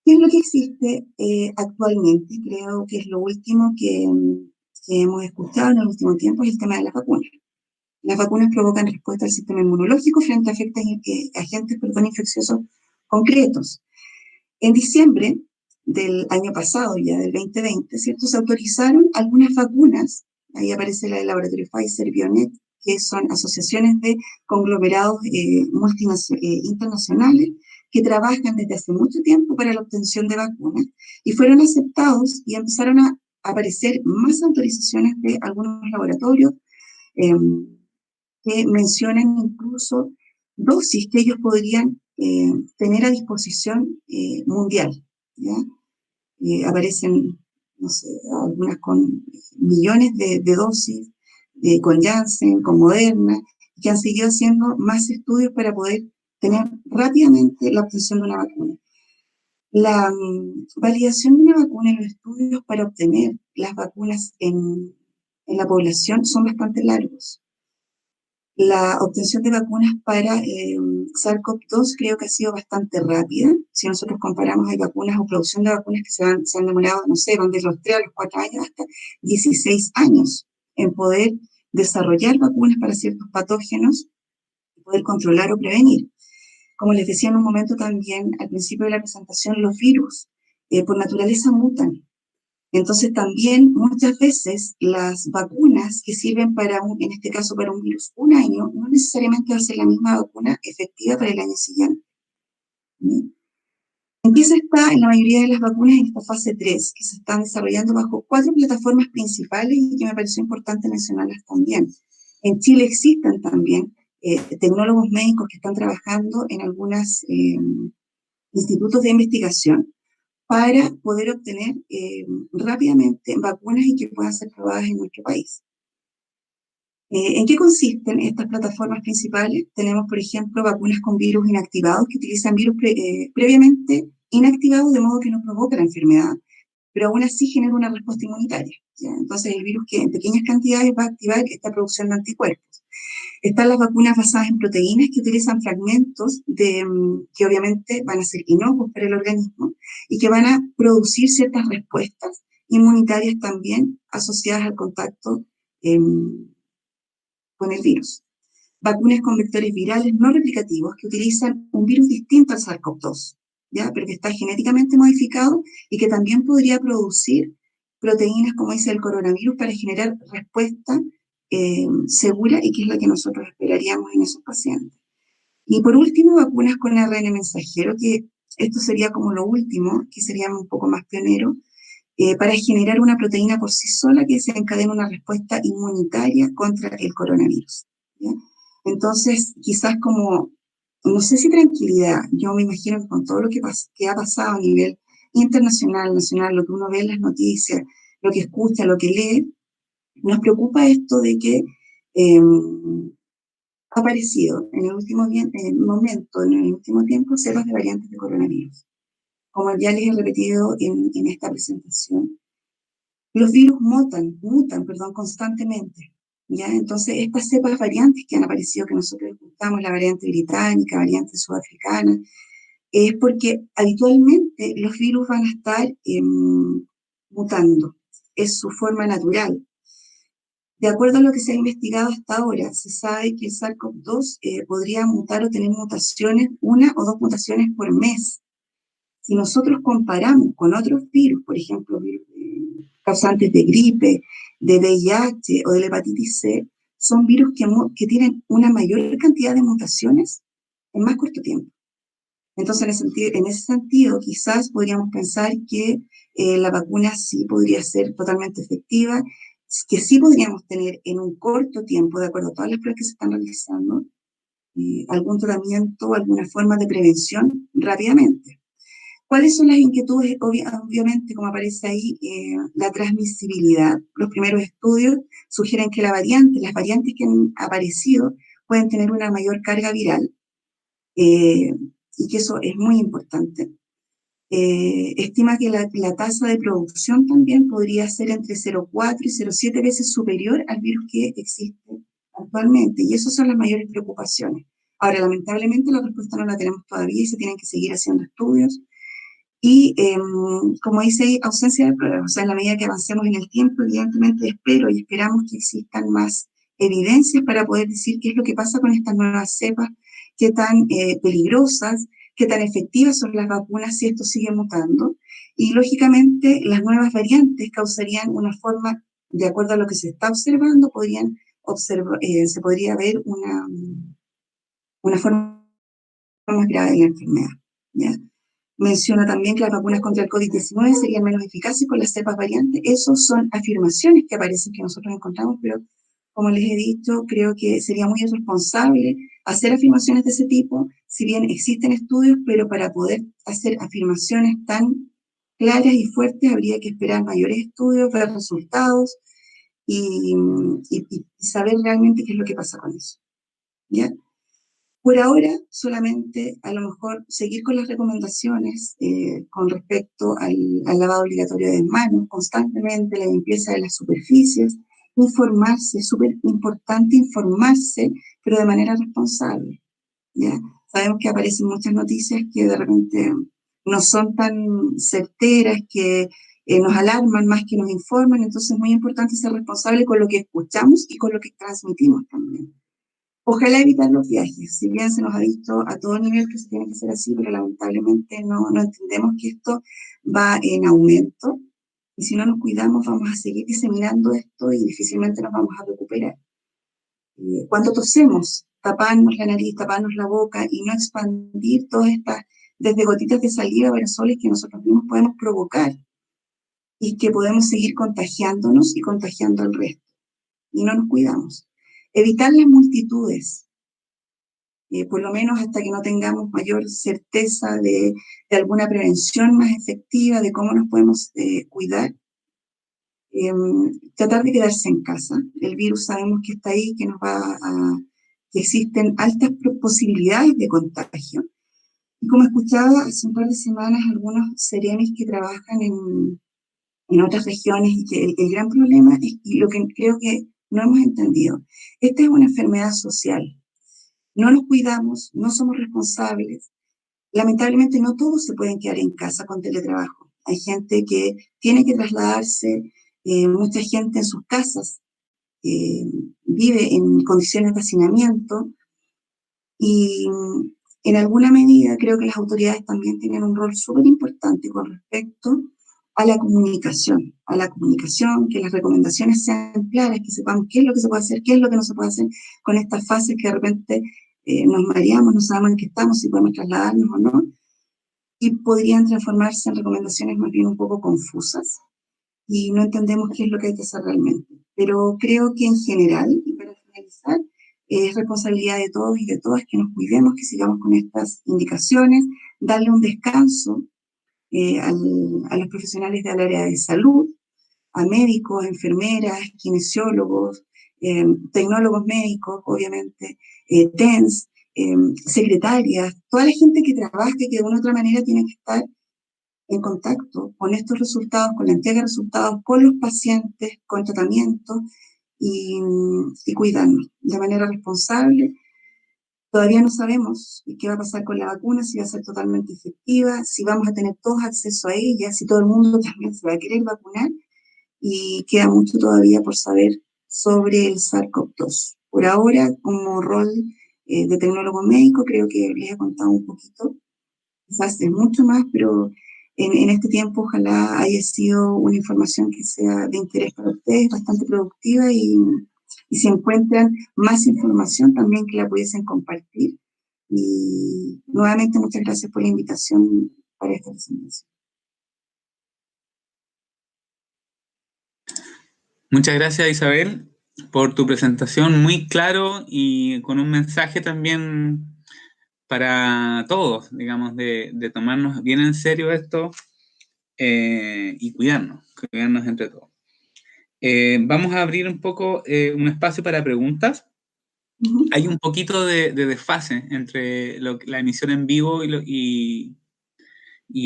¿Qué es lo que existe actualmente? Creo que es lo último que hemos escuchado en el último tiempo, es el tema de las vacunas. Las vacunas provocan respuesta al sistema inmunológico frente a agentes infecciosos concretos. En diciembre del año pasado, ya del 2020, ¿cierto? Se autorizaron algunas vacunas, ahí aparece la del laboratorio Pfizer-BioNTech, que son asociaciones de conglomerados internacionales que trabajan desde hace mucho tiempo para la obtención de vacunas y fueron aceptados y empezaron a aparecer más autorizaciones de algunos laboratorios que mencionan incluso dosis que ellos podrían tener a disposición mundial, ¿ya? Aparecen, no sé, algunas con millones de dosis, con Janssen, con Moderna, que han seguido haciendo más estudios para poder tener rápidamente la obtención de una vacuna. La validación de una vacuna en los estudios para obtener las vacunas en la población son bastante largos. La obtención de vacunas para SARS-CoV-2 creo que ha sido bastante rápida. Si nosotros comparamos, hay vacunas o producción de vacunas que se han demorado, no sé, van de los 3 a los 4 años hasta 16 años en poder desarrollar vacunas para ciertos patógenos y poder controlar o prevenir. Como les decía en un momento también al principio de la presentación, los virus por naturaleza mutan. Entonces también muchas veces las vacunas que sirven para en este caso para un virus un año, no necesariamente va a ser la misma vacuna efectiva para el año siguiente. ¿Sí? ¿En qué se está en la mayoría de las vacunas en esta fase 3, que se están desarrollando bajo 4 plataformas principales y que me pareció importante mencionarlas también? En Chile existen también tecnólogos médicos que están trabajando en algunos institutos de investigación para poder obtener rápidamente vacunas y que puedan ser probadas en nuestro país. ¿En qué consisten estas plataformas principales? Tenemos, por ejemplo, vacunas con virus inactivados que utilizan virus previamente inactivados de modo que no provoca la enfermedad, pero aún así genera una respuesta inmunitaria, ¿ya? Entonces el virus que en pequeñas cantidades va a activar esta producción de anticuerpos. Están las vacunas basadas en proteínas que utilizan fragmentos que obviamente van a ser inocuos para el organismo y que van a producir ciertas respuestas inmunitarias también asociadas al contacto con el virus. Vacunas con vectores virales no replicativos que utilizan un virus distinto al SARS-CoV-2, ¿ya? Pero que está genéticamente modificado y que también podría producir proteínas, como dice el coronavirus, para generar respuesta segura y que es la que nosotros esperaríamos en esos pacientes. Y por último, vacunas con ARN mensajero, que esto sería como lo último, que sería un poco más pionero, para generar una proteína por sí sola que desencadena una respuesta inmunitaria contra el coronavirus, ¿ya? Entonces, quizás como, no sé si tranquilidad, yo me imagino que con todo lo que ha pasado a nivel internacional, nacional, lo que uno ve en las noticias, lo que escucha, lo que lee, nos preocupa esto de que ha aparecido en el último momento, en el último tiempo, cepas de variantes de coronavirus. Como ya les he repetido en esta presentación, los virus mutan, constantemente, ¿ya? Entonces, estas cepas variantes que han aparecido, que nosotros escuchamos, la variante británica, variante sudafricana, es porque habitualmente los virus van a estar mutando. Es su forma natural. De acuerdo a lo que se ha investigado hasta ahora, se sabe que el SARS-CoV-2 podría mutar o tener mutaciones, 1 o 2 mutaciones por mes. Si nosotros comparamos con otros virus, por ejemplo, virus causantes de gripe, de VIH o de la hepatitis C, son virus que tienen una mayor cantidad de mutaciones en más corto tiempo. Entonces, en ese sentido, quizás podríamos pensar que la vacuna sí podría ser totalmente efectiva, que sí podríamos tener en un corto tiempo, de acuerdo a todas las pruebas que se están realizando, algún tratamiento, alguna forma de prevención rápidamente. ¿Cuáles son las inquietudes? Obviamente, como aparece ahí, la transmisibilidad. Los primeros estudios sugieren que las variantes que han aparecido pueden tener una mayor carga viral, eh, y que eso es muy importante. Estima que la tasa de producción también podría ser entre 0,4 y 0,7 veces superior al virus que existe actualmente, y esas son las mayores preocupaciones. Ahora, lamentablemente, la respuesta no la tenemos todavía y se tienen que seguir haciendo estudios. Y como dice ahí, ausencia de pruebas. O sea, en la medida que avancemos en el tiempo, evidentemente espero y esperamos que existan más evidencias para poder decir qué es lo que pasa con estas nuevas cepas, qué tan peligrosas, qué tan efectivas son las vacunas si esto sigue mutando. Y lógicamente las nuevas variantes causarían una forma, de acuerdo a lo que se está observando, se podría ver una forma más grave de la enfermedad. ¿Ya? Menciona también que las vacunas contra el COVID-19 serían menos eficaces con las cepas variantes. Esas son afirmaciones que aparecen que nosotros encontramos, pero como les he dicho, creo que sería muy irresponsable hacer afirmaciones de ese tipo, si bien existen estudios, pero para poder hacer afirmaciones tan claras y fuertes habría que esperar mayores estudios, ver resultados y, y saber realmente qué es lo que pasa con eso. ¿Ya? Por ahora, solamente a lo mejor seguir con las recomendaciones con respecto al lavado obligatorio de manos constantemente, la limpieza de las superficies, informarse, es súper importante informarse, pero de manera responsable. ¿Ya? Sabemos que aparecen muchas noticias que de repente no son tan certeras, que nos alarman más que nos informan, entonces es muy importante ser responsable con lo que escuchamos y con lo que transmitimos también. Ojalá evitar los viajes, si bien se nos ha visto a todo nivel que se tiene que hacer así, pero lamentablemente no entendemos que esto va en aumento, y si no nos cuidamos vamos a seguir diseminando esto y difícilmente nos vamos a recuperar. Cuando tosemos, taparnos la nariz, taparnos la boca y no expandir todas estas, desde gotitas de saliva, aerosoles que nosotros mismos podemos provocar y que podemos seguir contagiándonos y contagiando al resto, y no nos cuidamos. Evitar las multitudes, por lo menos hasta que no tengamos mayor certeza de alguna prevención más efectiva, de cómo nos podemos cuidar. Tratar de quedarse en casa. El virus sabemos que está ahí, que existen altas posibilidades de contagio. Y como escuchaba hace un par de semanas algunos seremis que trabajan en otras regiones, y que el gran problema es, y lo que creo que no hemos entendido, esta es una enfermedad social. No nos cuidamos, no somos responsables. Lamentablemente no todos se pueden quedar en casa con teletrabajo. Hay gente que tiene que trasladarse, mucha gente en sus casas eh, vive en condiciones de hacinamiento, y en alguna medida creo que las autoridades también tienen un rol súper importante con respecto a la comunicación, que las recomendaciones sean claras, que sepamos qué es lo que se puede hacer, qué es lo que no se puede hacer con estas fases que de repente nos mareamos, no sabemos en qué estamos, si podemos trasladarnos o no, y podrían transformarse en recomendaciones más bien un poco confusas, y no entendemos qué es lo que hay que hacer realmente. Pero creo que en general, y para finalizar, es responsabilidad de todos y de todas que nos cuidemos, que sigamos con estas indicaciones, darle un descanso a los profesionales del área de salud, a médicos, enfermeras, kinesiólogos, tecnólogos médicos, obviamente, TENS, secretarias, toda la gente que trabaja y que de una u otra manera tiene que estar en contacto con estos resultados, con la entrega de resultados, con los pacientes, con tratamiento, y cuidarnos de manera responsable. Todavía no sabemos qué va a pasar con la vacuna, si va a ser totalmente efectiva, si vamos a tener todos acceso a ella, si todo el mundo también se va a querer vacunar, y queda mucho todavía por saber sobre el SARS-CoV-2. Por ahora, como rol de tecnólogo médico, creo que les he contado un poquito, quizás es mucho más, pero en este tiempo ojalá haya sido una información que sea de interés para ustedes, bastante productiva, y si encuentran más información también que la pudiesen compartir. Y nuevamente muchas gracias por la invitación para esta presentación. Muchas gracias, Isabel, por tu presentación muy claro y con un mensaje también para todos, digamos, de tomarnos bien en serio esto y cuidarnos entre todos. Vamos a abrir un poco un espacio para preguntas. Hay un poquito de desfase entre la emisión en vivo y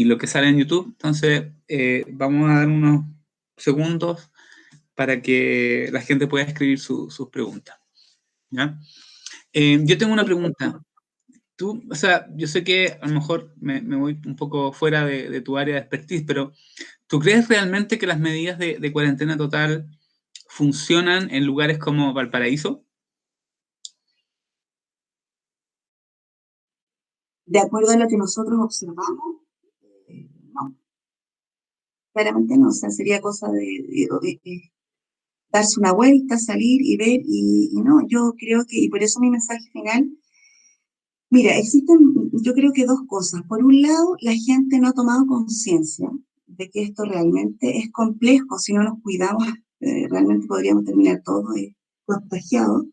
lo que sale en YouTube, entonces vamos a dar unos segundos para que la gente pueda escribir sus preguntas. ¿Ya? Yo tengo una pregunta. Tú, o sea, yo sé que a lo mejor me voy un poco fuera de tu área de expertise, pero ¿tú crees realmente que las medidas de cuarentena total funcionan en lugares como Valparaíso? De acuerdo a lo que nosotros observamos, no, claramente no, o sea, sería cosa de darse una vuelta, salir y ver, y no, yo creo que, y por eso mi mensaje final, mira, existen, yo creo que dos cosas. Por un lado, la gente no ha tomado conciencia de que esto realmente es complejo, si no nos cuidamos, realmente podríamos terminar todos contagiados.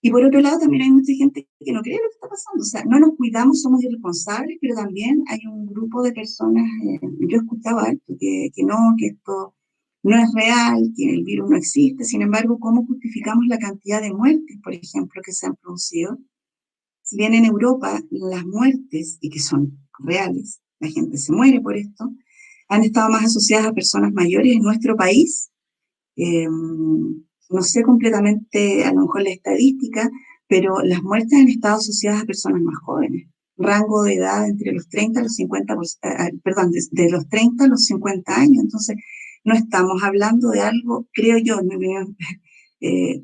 Y por otro lado, también hay mucha gente que no cree lo que está pasando. O sea, no nos cuidamos, somos irresponsables, pero también hay un grupo de personas, yo escuchaba harto, que no, que esto no es real, que el virus no existe. Sin embargo, ¿cómo justificamos la cantidad de muertes, por ejemplo, que se han producido? Si bien en Europa las muertes, y que son reales, la gente se muere por esto, han estado más asociadas a personas mayores en nuestro país. No sé completamente a lo mejor la estadística, pero las muertes han estado asociadas a personas más jóvenes, rango de edad entre los 30 a los 50, perdón, de los 30 a los 50 años. Entonces, no estamos hablando de algo, creo yo, en mi opinión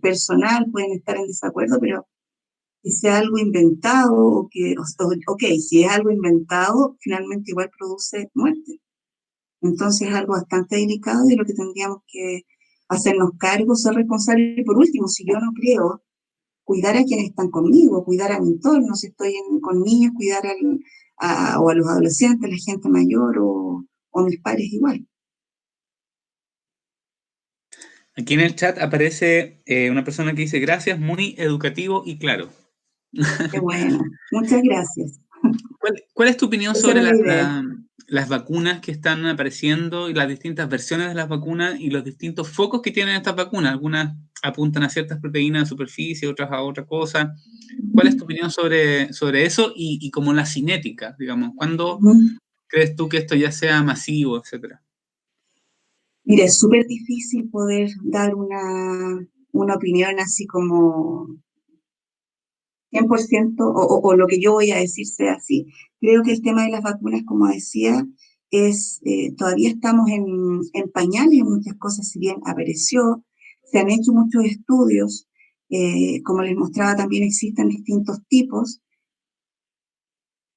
personal, pueden estar en desacuerdo, pero que sea algo inventado, ok, si es algo inventado, finalmente igual produce muerte. Entonces es algo bastante delicado y lo que tendríamos que hacernos cargo, ser responsables. Y por último, si yo no creo, cuidar a quienes están conmigo, cuidar a mi entorno, si estoy con niños, cuidar o a los adolescentes, la gente mayor o mis pares igual. Aquí en el chat aparece una persona que dice gracias, muy educativo y claro. Qué bueno, muchas gracias. ¿Cuál es tu opinión Esa sobre era la idea. las vacunas que están apareciendo y las distintas versiones de las vacunas y los distintos focos que tienen estas vacunas? Algunas apuntan a ciertas proteínas de superficie, otras a otra cosa. ¿Cuál es tu opinión sobre eso y como la cinética, digamos? ¿Cuándo crees tú que esto ya sea masivo, etcétera? Mira, es súper difícil poder dar una opinión así como 100% o lo que yo voy a decir sea así. Creo que el tema de las vacunas, como decía, todavía estamos en pañales en muchas cosas, si bien apareció, se han hecho muchos estudios, como les mostraba también existen distintos tipos.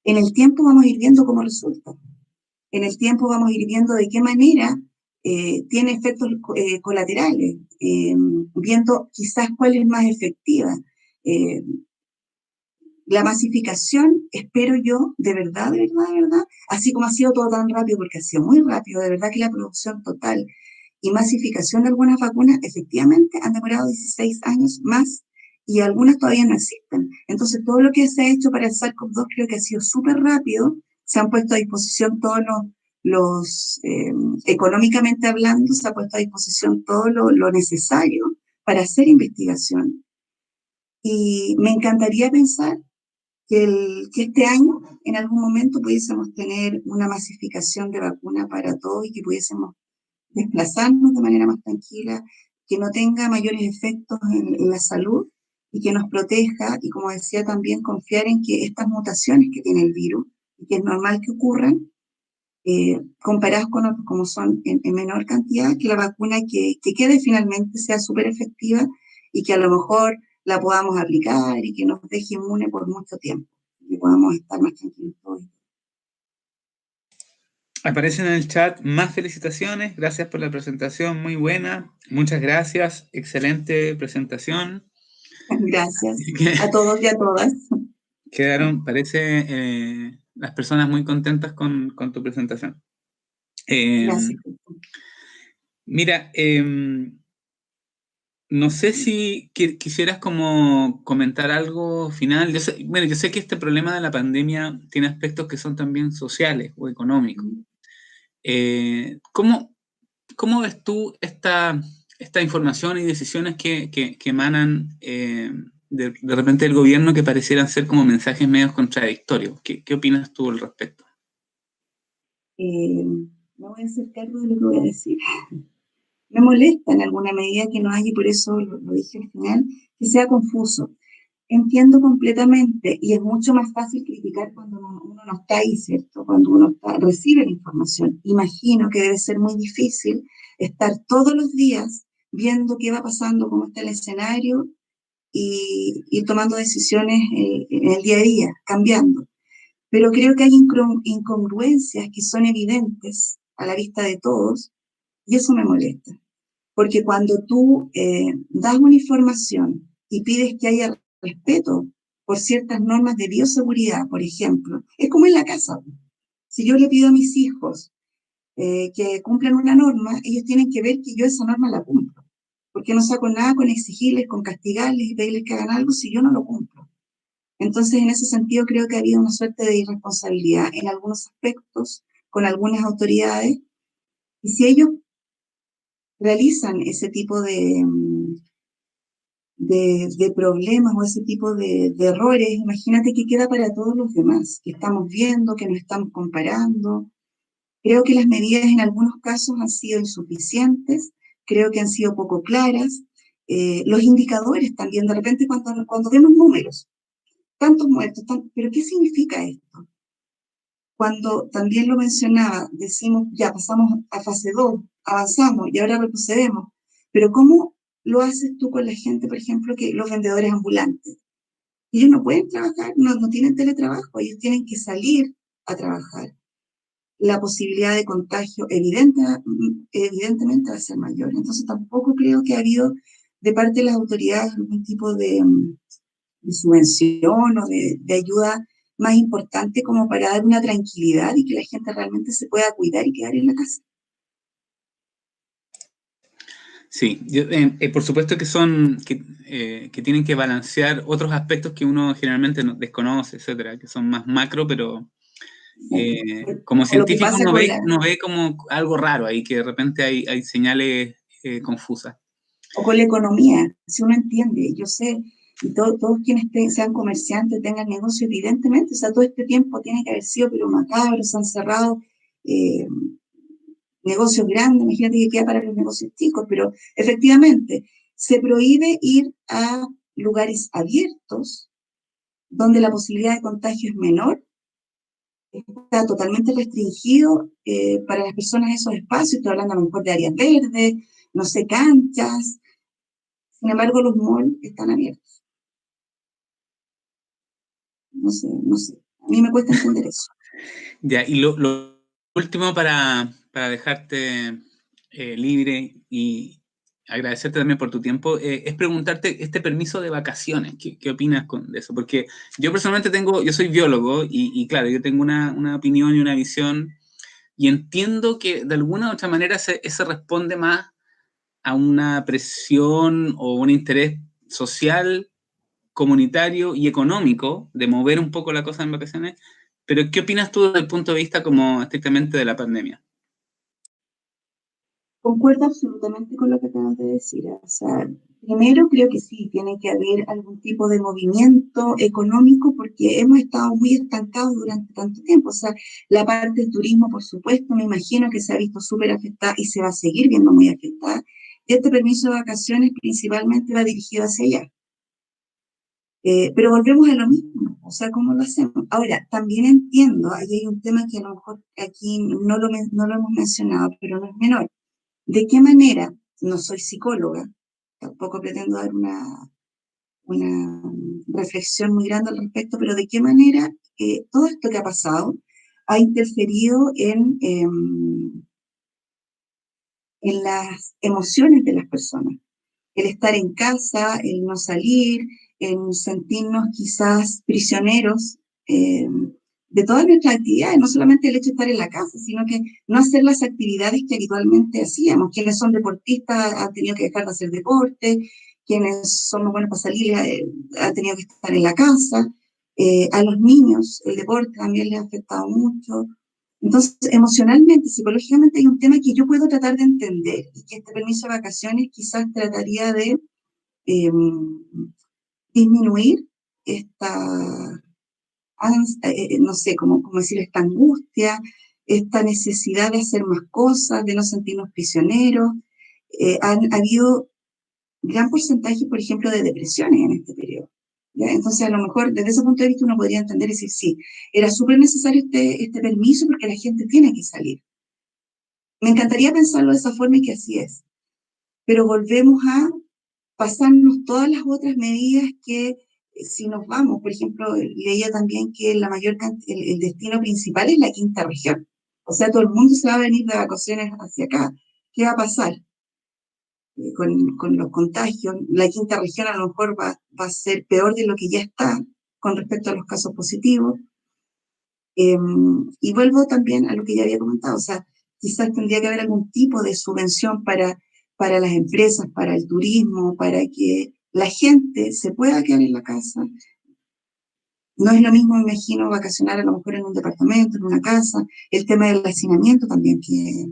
En el tiempo vamos a ir viendo cómo resulta. En el tiempo vamos a ir viendo de qué manera tiene efectos colaterales, viendo quizás cuál es más efectiva. Eh, la masificación, espero yo, de verdad, de verdad, de verdad, así como ha sido todo tan rápido, porque ha sido muy rápido, de verdad que la producción total y masificación de algunas vacunas efectivamente han demorado 16 años más y algunas todavía no existen. Entonces, todo lo que se ha hecho para el SARS-CoV-2 creo que ha sido súper rápido, se han puesto a disposición todos económicamente hablando, se ha puesto a disposición todo lo necesario para hacer investigación. Y me encantaría pensar que este año, en algún momento, pudiésemos tener una masificación de vacuna para todos y que pudiésemos desplazarnos de manera más tranquila, que no tenga mayores efectos en la salud y que nos proteja. Y como decía también, confiar en que estas mutaciones que tiene el virus y que es normal que ocurran, comparadas con otros como son en menor cantidad, que la vacuna que quede finalmente sea súper efectiva y que a lo mejor la podamos aplicar y que nos deje inmune por mucho tiempo y podamos estar más tranquilos todos. Aparecen en el chat más felicitaciones, gracias por la presentación, muy buena, muchas gracias, excelente presentación. Gracias a todos y a todas. Parece, las personas muy contentas con tu presentación. Gracias. Mira, No sé si quisieras como comentar algo final. Bueno, yo sé que este problema de la pandemia tiene aspectos que son también sociales o económicos. ¿Cómo, cómo ves tú esta información y decisiones que emanan de repente del gobierno que parecieran ser como mensajes medios contradictorios? ¿Qué opinas tú al respecto? No voy a hacer cargo de lo que voy a decir. Me molesta en alguna medida que no haya, y por eso lo dije al final, que sea confuso. Entiendo completamente, y es mucho más fácil criticar cuando uno no está ahí, ¿cierto? Cuando uno recibe la información. Imagino que debe ser muy difícil estar todos los días viendo qué va pasando, cómo está el escenario y tomando decisiones en el día a día, cambiando. Pero creo que hay incongruencias que son evidentes a la vista de todos y eso me molesta. Porque cuando tú das una información y pides que haya respeto por ciertas normas de bioseguridad, por ejemplo, es como en la casa. Si yo le pido a mis hijos que cumplan una norma, ellos tienen que ver que yo esa norma la cumplo. Porque no saco nada con exigirles, con castigarles y pedirles que hagan algo si yo no lo cumplo. Entonces, en ese sentido, creo que ha habido una suerte de irresponsabilidad en algunos aspectos con algunas autoridades. Y si ellos realizan ese tipo de problemas o ese tipo de errores, imagínate que queda para todos los demás, que estamos viendo, que nos estamos comparando. Creo que las medidas en algunos casos han sido insuficientes, creo que han sido poco claras. Los indicadores también, de repente cuando vemos números, tantos muertos, pero ¿qué significa esto? Cuando también lo mencionaba, decimos, ya pasamos a fase 2, avanzamos y ahora retrocedemos, pero ¿cómo lo haces tú con la gente, por ejemplo, que los vendedores ambulantes? Ellos no pueden trabajar, no tienen teletrabajo, ellos tienen que salir a trabajar. La posibilidad de contagio evidentemente va a ser mayor. Entonces tampoco creo que ha habido de parte de las autoridades algún tipo de subvención o de ayuda más importante como para dar una tranquilidad y que la gente realmente se pueda cuidar y quedar en la casa. Sí, por supuesto que tienen que balancear otros aspectos que uno generalmente desconoce, etcétera, que son más macro, pero como O lo que científico pasa con la, uno ve como algo raro ahí, que de repente hay señales confusas. o con la economía, si uno entiende, yo sé, y todos quienes sean comerciantes, tengan negocio, evidentemente, o sea, todo este tiempo tiene que haber sido, pero macabro, se han cerrado eh, negocios grandes, imagínate que queda para los negocios chicos, pero efectivamente, se prohíbe ir a lugares abiertos donde la posibilidad de contagio es menor, está totalmente restringido para las personas esos espacios, estoy hablando a lo mejor de áreas verdes, no sé, canchas, sin embargo los malls están abiertos. No sé, a mí me cuesta entender eso. Ya, y lo último para dejarte libre y agradecerte también por tu tiempo, es preguntarte este permiso de vacaciones. ¿Qué opinas de eso? Porque yo personalmente yo soy biólogo y claro, yo tengo una opinión y una visión y entiendo que de alguna u otra manera ese responde más a una presión o un interés social, comunitario y económico de mover un poco la cosa en vacaciones. Pero, ¿qué opinas tú desde el punto de vista como estrictamente de la pandemia? Concuerdo absolutamente con lo que acabas de decir. O sea, primero creo que sí, tiene que haber algún tipo de movimiento económico porque hemos estado muy estancados durante tanto tiempo. O sea, la parte del turismo, por supuesto, me imagino que se ha visto súper afectada y se va a seguir viendo muy afectada. Y este permiso de vacaciones principalmente va dirigido hacia allá. Pero volvemos a lo mismo, o sea, ¿cómo lo hacemos? Ahora, también entiendo, ahí hay un tema que a lo mejor aquí no lo hemos mencionado, pero no es menor. ¿De qué manera? No soy psicóloga, tampoco pretendo dar una reflexión muy grande al respecto, pero ¿de qué manera todo esto que ha pasado ha interferido en las emociones de las personas? El estar en casa, el no salir, el sentirnos quizás prisioneros de todas nuestras actividades, no solamente el hecho de estar en la casa, sino que no hacer las actividades que habitualmente hacíamos. Quienes son deportistas han tenido que dejar de hacer deporte, quienes son muy buenos para salir han tenido que estar en la casa, a los niños el deporte también les ha afectado mucho. Entonces, emocionalmente, psicológicamente hay un tema que yo puedo tratar de entender y que este permiso de vacaciones quizás trataría de eh, disminuir esta, no sé, cómo decir, esta angustia, esta necesidad de hacer más cosas, de no sentirnos prisioneros. Ha habido gran porcentaje, por ejemplo, de depresiones en este periodo. ¿Ya? Entonces, a lo mejor, desde ese punto de vista, uno podría entender y decir, sí, era súper necesario este permiso porque la gente tiene que salir. Me encantaría pensarlo de esa forma y que así es. Pero volvemos a pasarnos todas las otras medidas que, si nos vamos, por ejemplo, leía también que el destino principal es la quinta región. O sea, todo el mundo se va a venir de vacaciones hacia acá. ¿Qué va a pasar? Con los contagios, la quinta región a lo mejor va a ser peor de lo que ya está con respecto a los casos positivos. Y vuelvo también a lo que ya había comentado, o sea, quizás tendría que haber algún tipo de subvención para las empresas, para el turismo, para que la gente se pueda quedar en la casa. No es lo mismo, me imagino, vacacionar a lo mejor en un departamento, en una casa, el tema del hacinamiento también que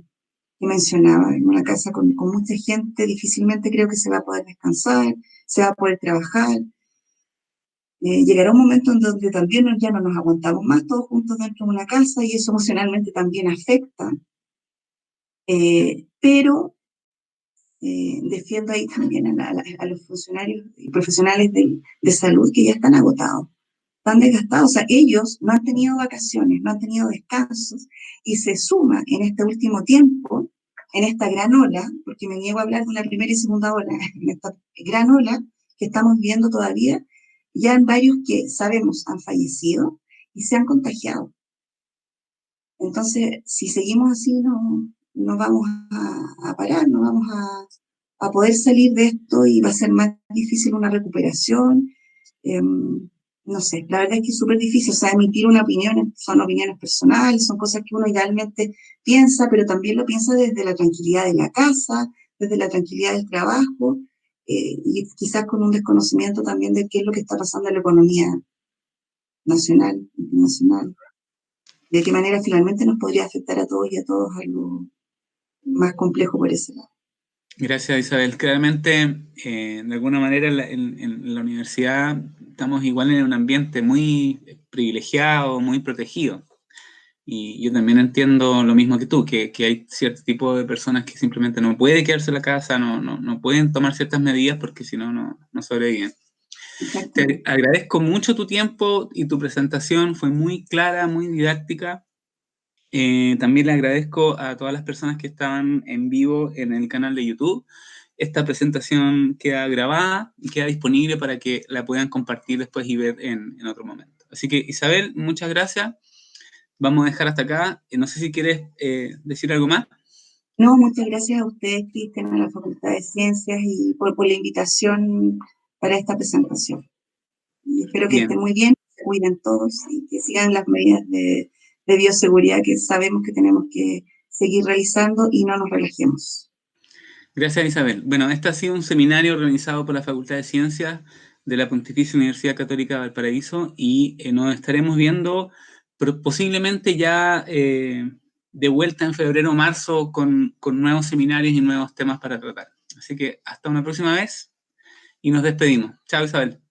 mencionaba, en una casa con mucha gente, difícilmente creo que se va a poder descansar, se va a poder trabajar. Llegará un momento en donde también ya no nos aguantamos más todos juntos dentro de una casa y eso emocionalmente también afecta, pero defiendo ahí también a los funcionarios y profesionales de salud que ya están agotados, están desgastados, o sea, ellos no han tenido vacaciones, no han tenido descansos y se suma en este último tiempo, en esta gran ola, porque me niego a hablar de una primera y segunda ola, en esta gran ola que estamos viviendo todavía, ya en varios que sabemos han fallecido y se han contagiado. Entonces, si seguimos así, no vamos a parar, no vamos a poder salir de esto y va a ser más difícil una recuperación. No sé, la verdad es que es súper difícil, o sea, emitir una opinión, son opiniones personales, son cosas que uno idealmente piensa, pero también lo piensa desde la tranquilidad de la casa, desde la tranquilidad del trabajo, y quizás con un desconocimiento también de qué es lo que está pasando en la economía nacional, internacional, de qué manera finalmente nos podría afectar a todos y a todos algo más complejo por ese lado. Gracias, Isabel. Claramente, de alguna manera, en la universidad estamos igual en un ambiente muy privilegiado, muy protegido. Y yo también entiendo lo mismo que tú, que hay cierto tipo de personas que simplemente no pueden quedarse en la casa, no pueden tomar ciertas medidas porque si no, no sobreviven. Te agradezco mucho tu tiempo y tu presentación, fue muy clara, muy didáctica. También le agradezco a todas las personas que estaban en vivo en el canal de YouTube. Esta presentación queda grabada y queda disponible para que la puedan compartir después y ver en otro momento. Así que, Isabel, muchas gracias. Vamos a dejar hasta acá. No sé si quieres decir algo más. No, muchas gracias a ustedes, Cristian, a la Facultad de Ciencias y por la invitación para esta presentación. Y espero que estén Bien. muy bien, se cuiden todos y que sigan las medidas de bioseguridad que sabemos que tenemos que seguir realizando y no nos relajemos. Gracias, Isabel. Bueno, este ha sido un seminario organizado por la Facultad de Ciencias de la Pontificia Universidad Católica de Valparaíso y nos estaremos viendo posiblemente ya de vuelta en febrero o marzo con nuevos seminarios y nuevos temas para tratar. Así que hasta una próxima vez y nos despedimos. Chao, Isabel.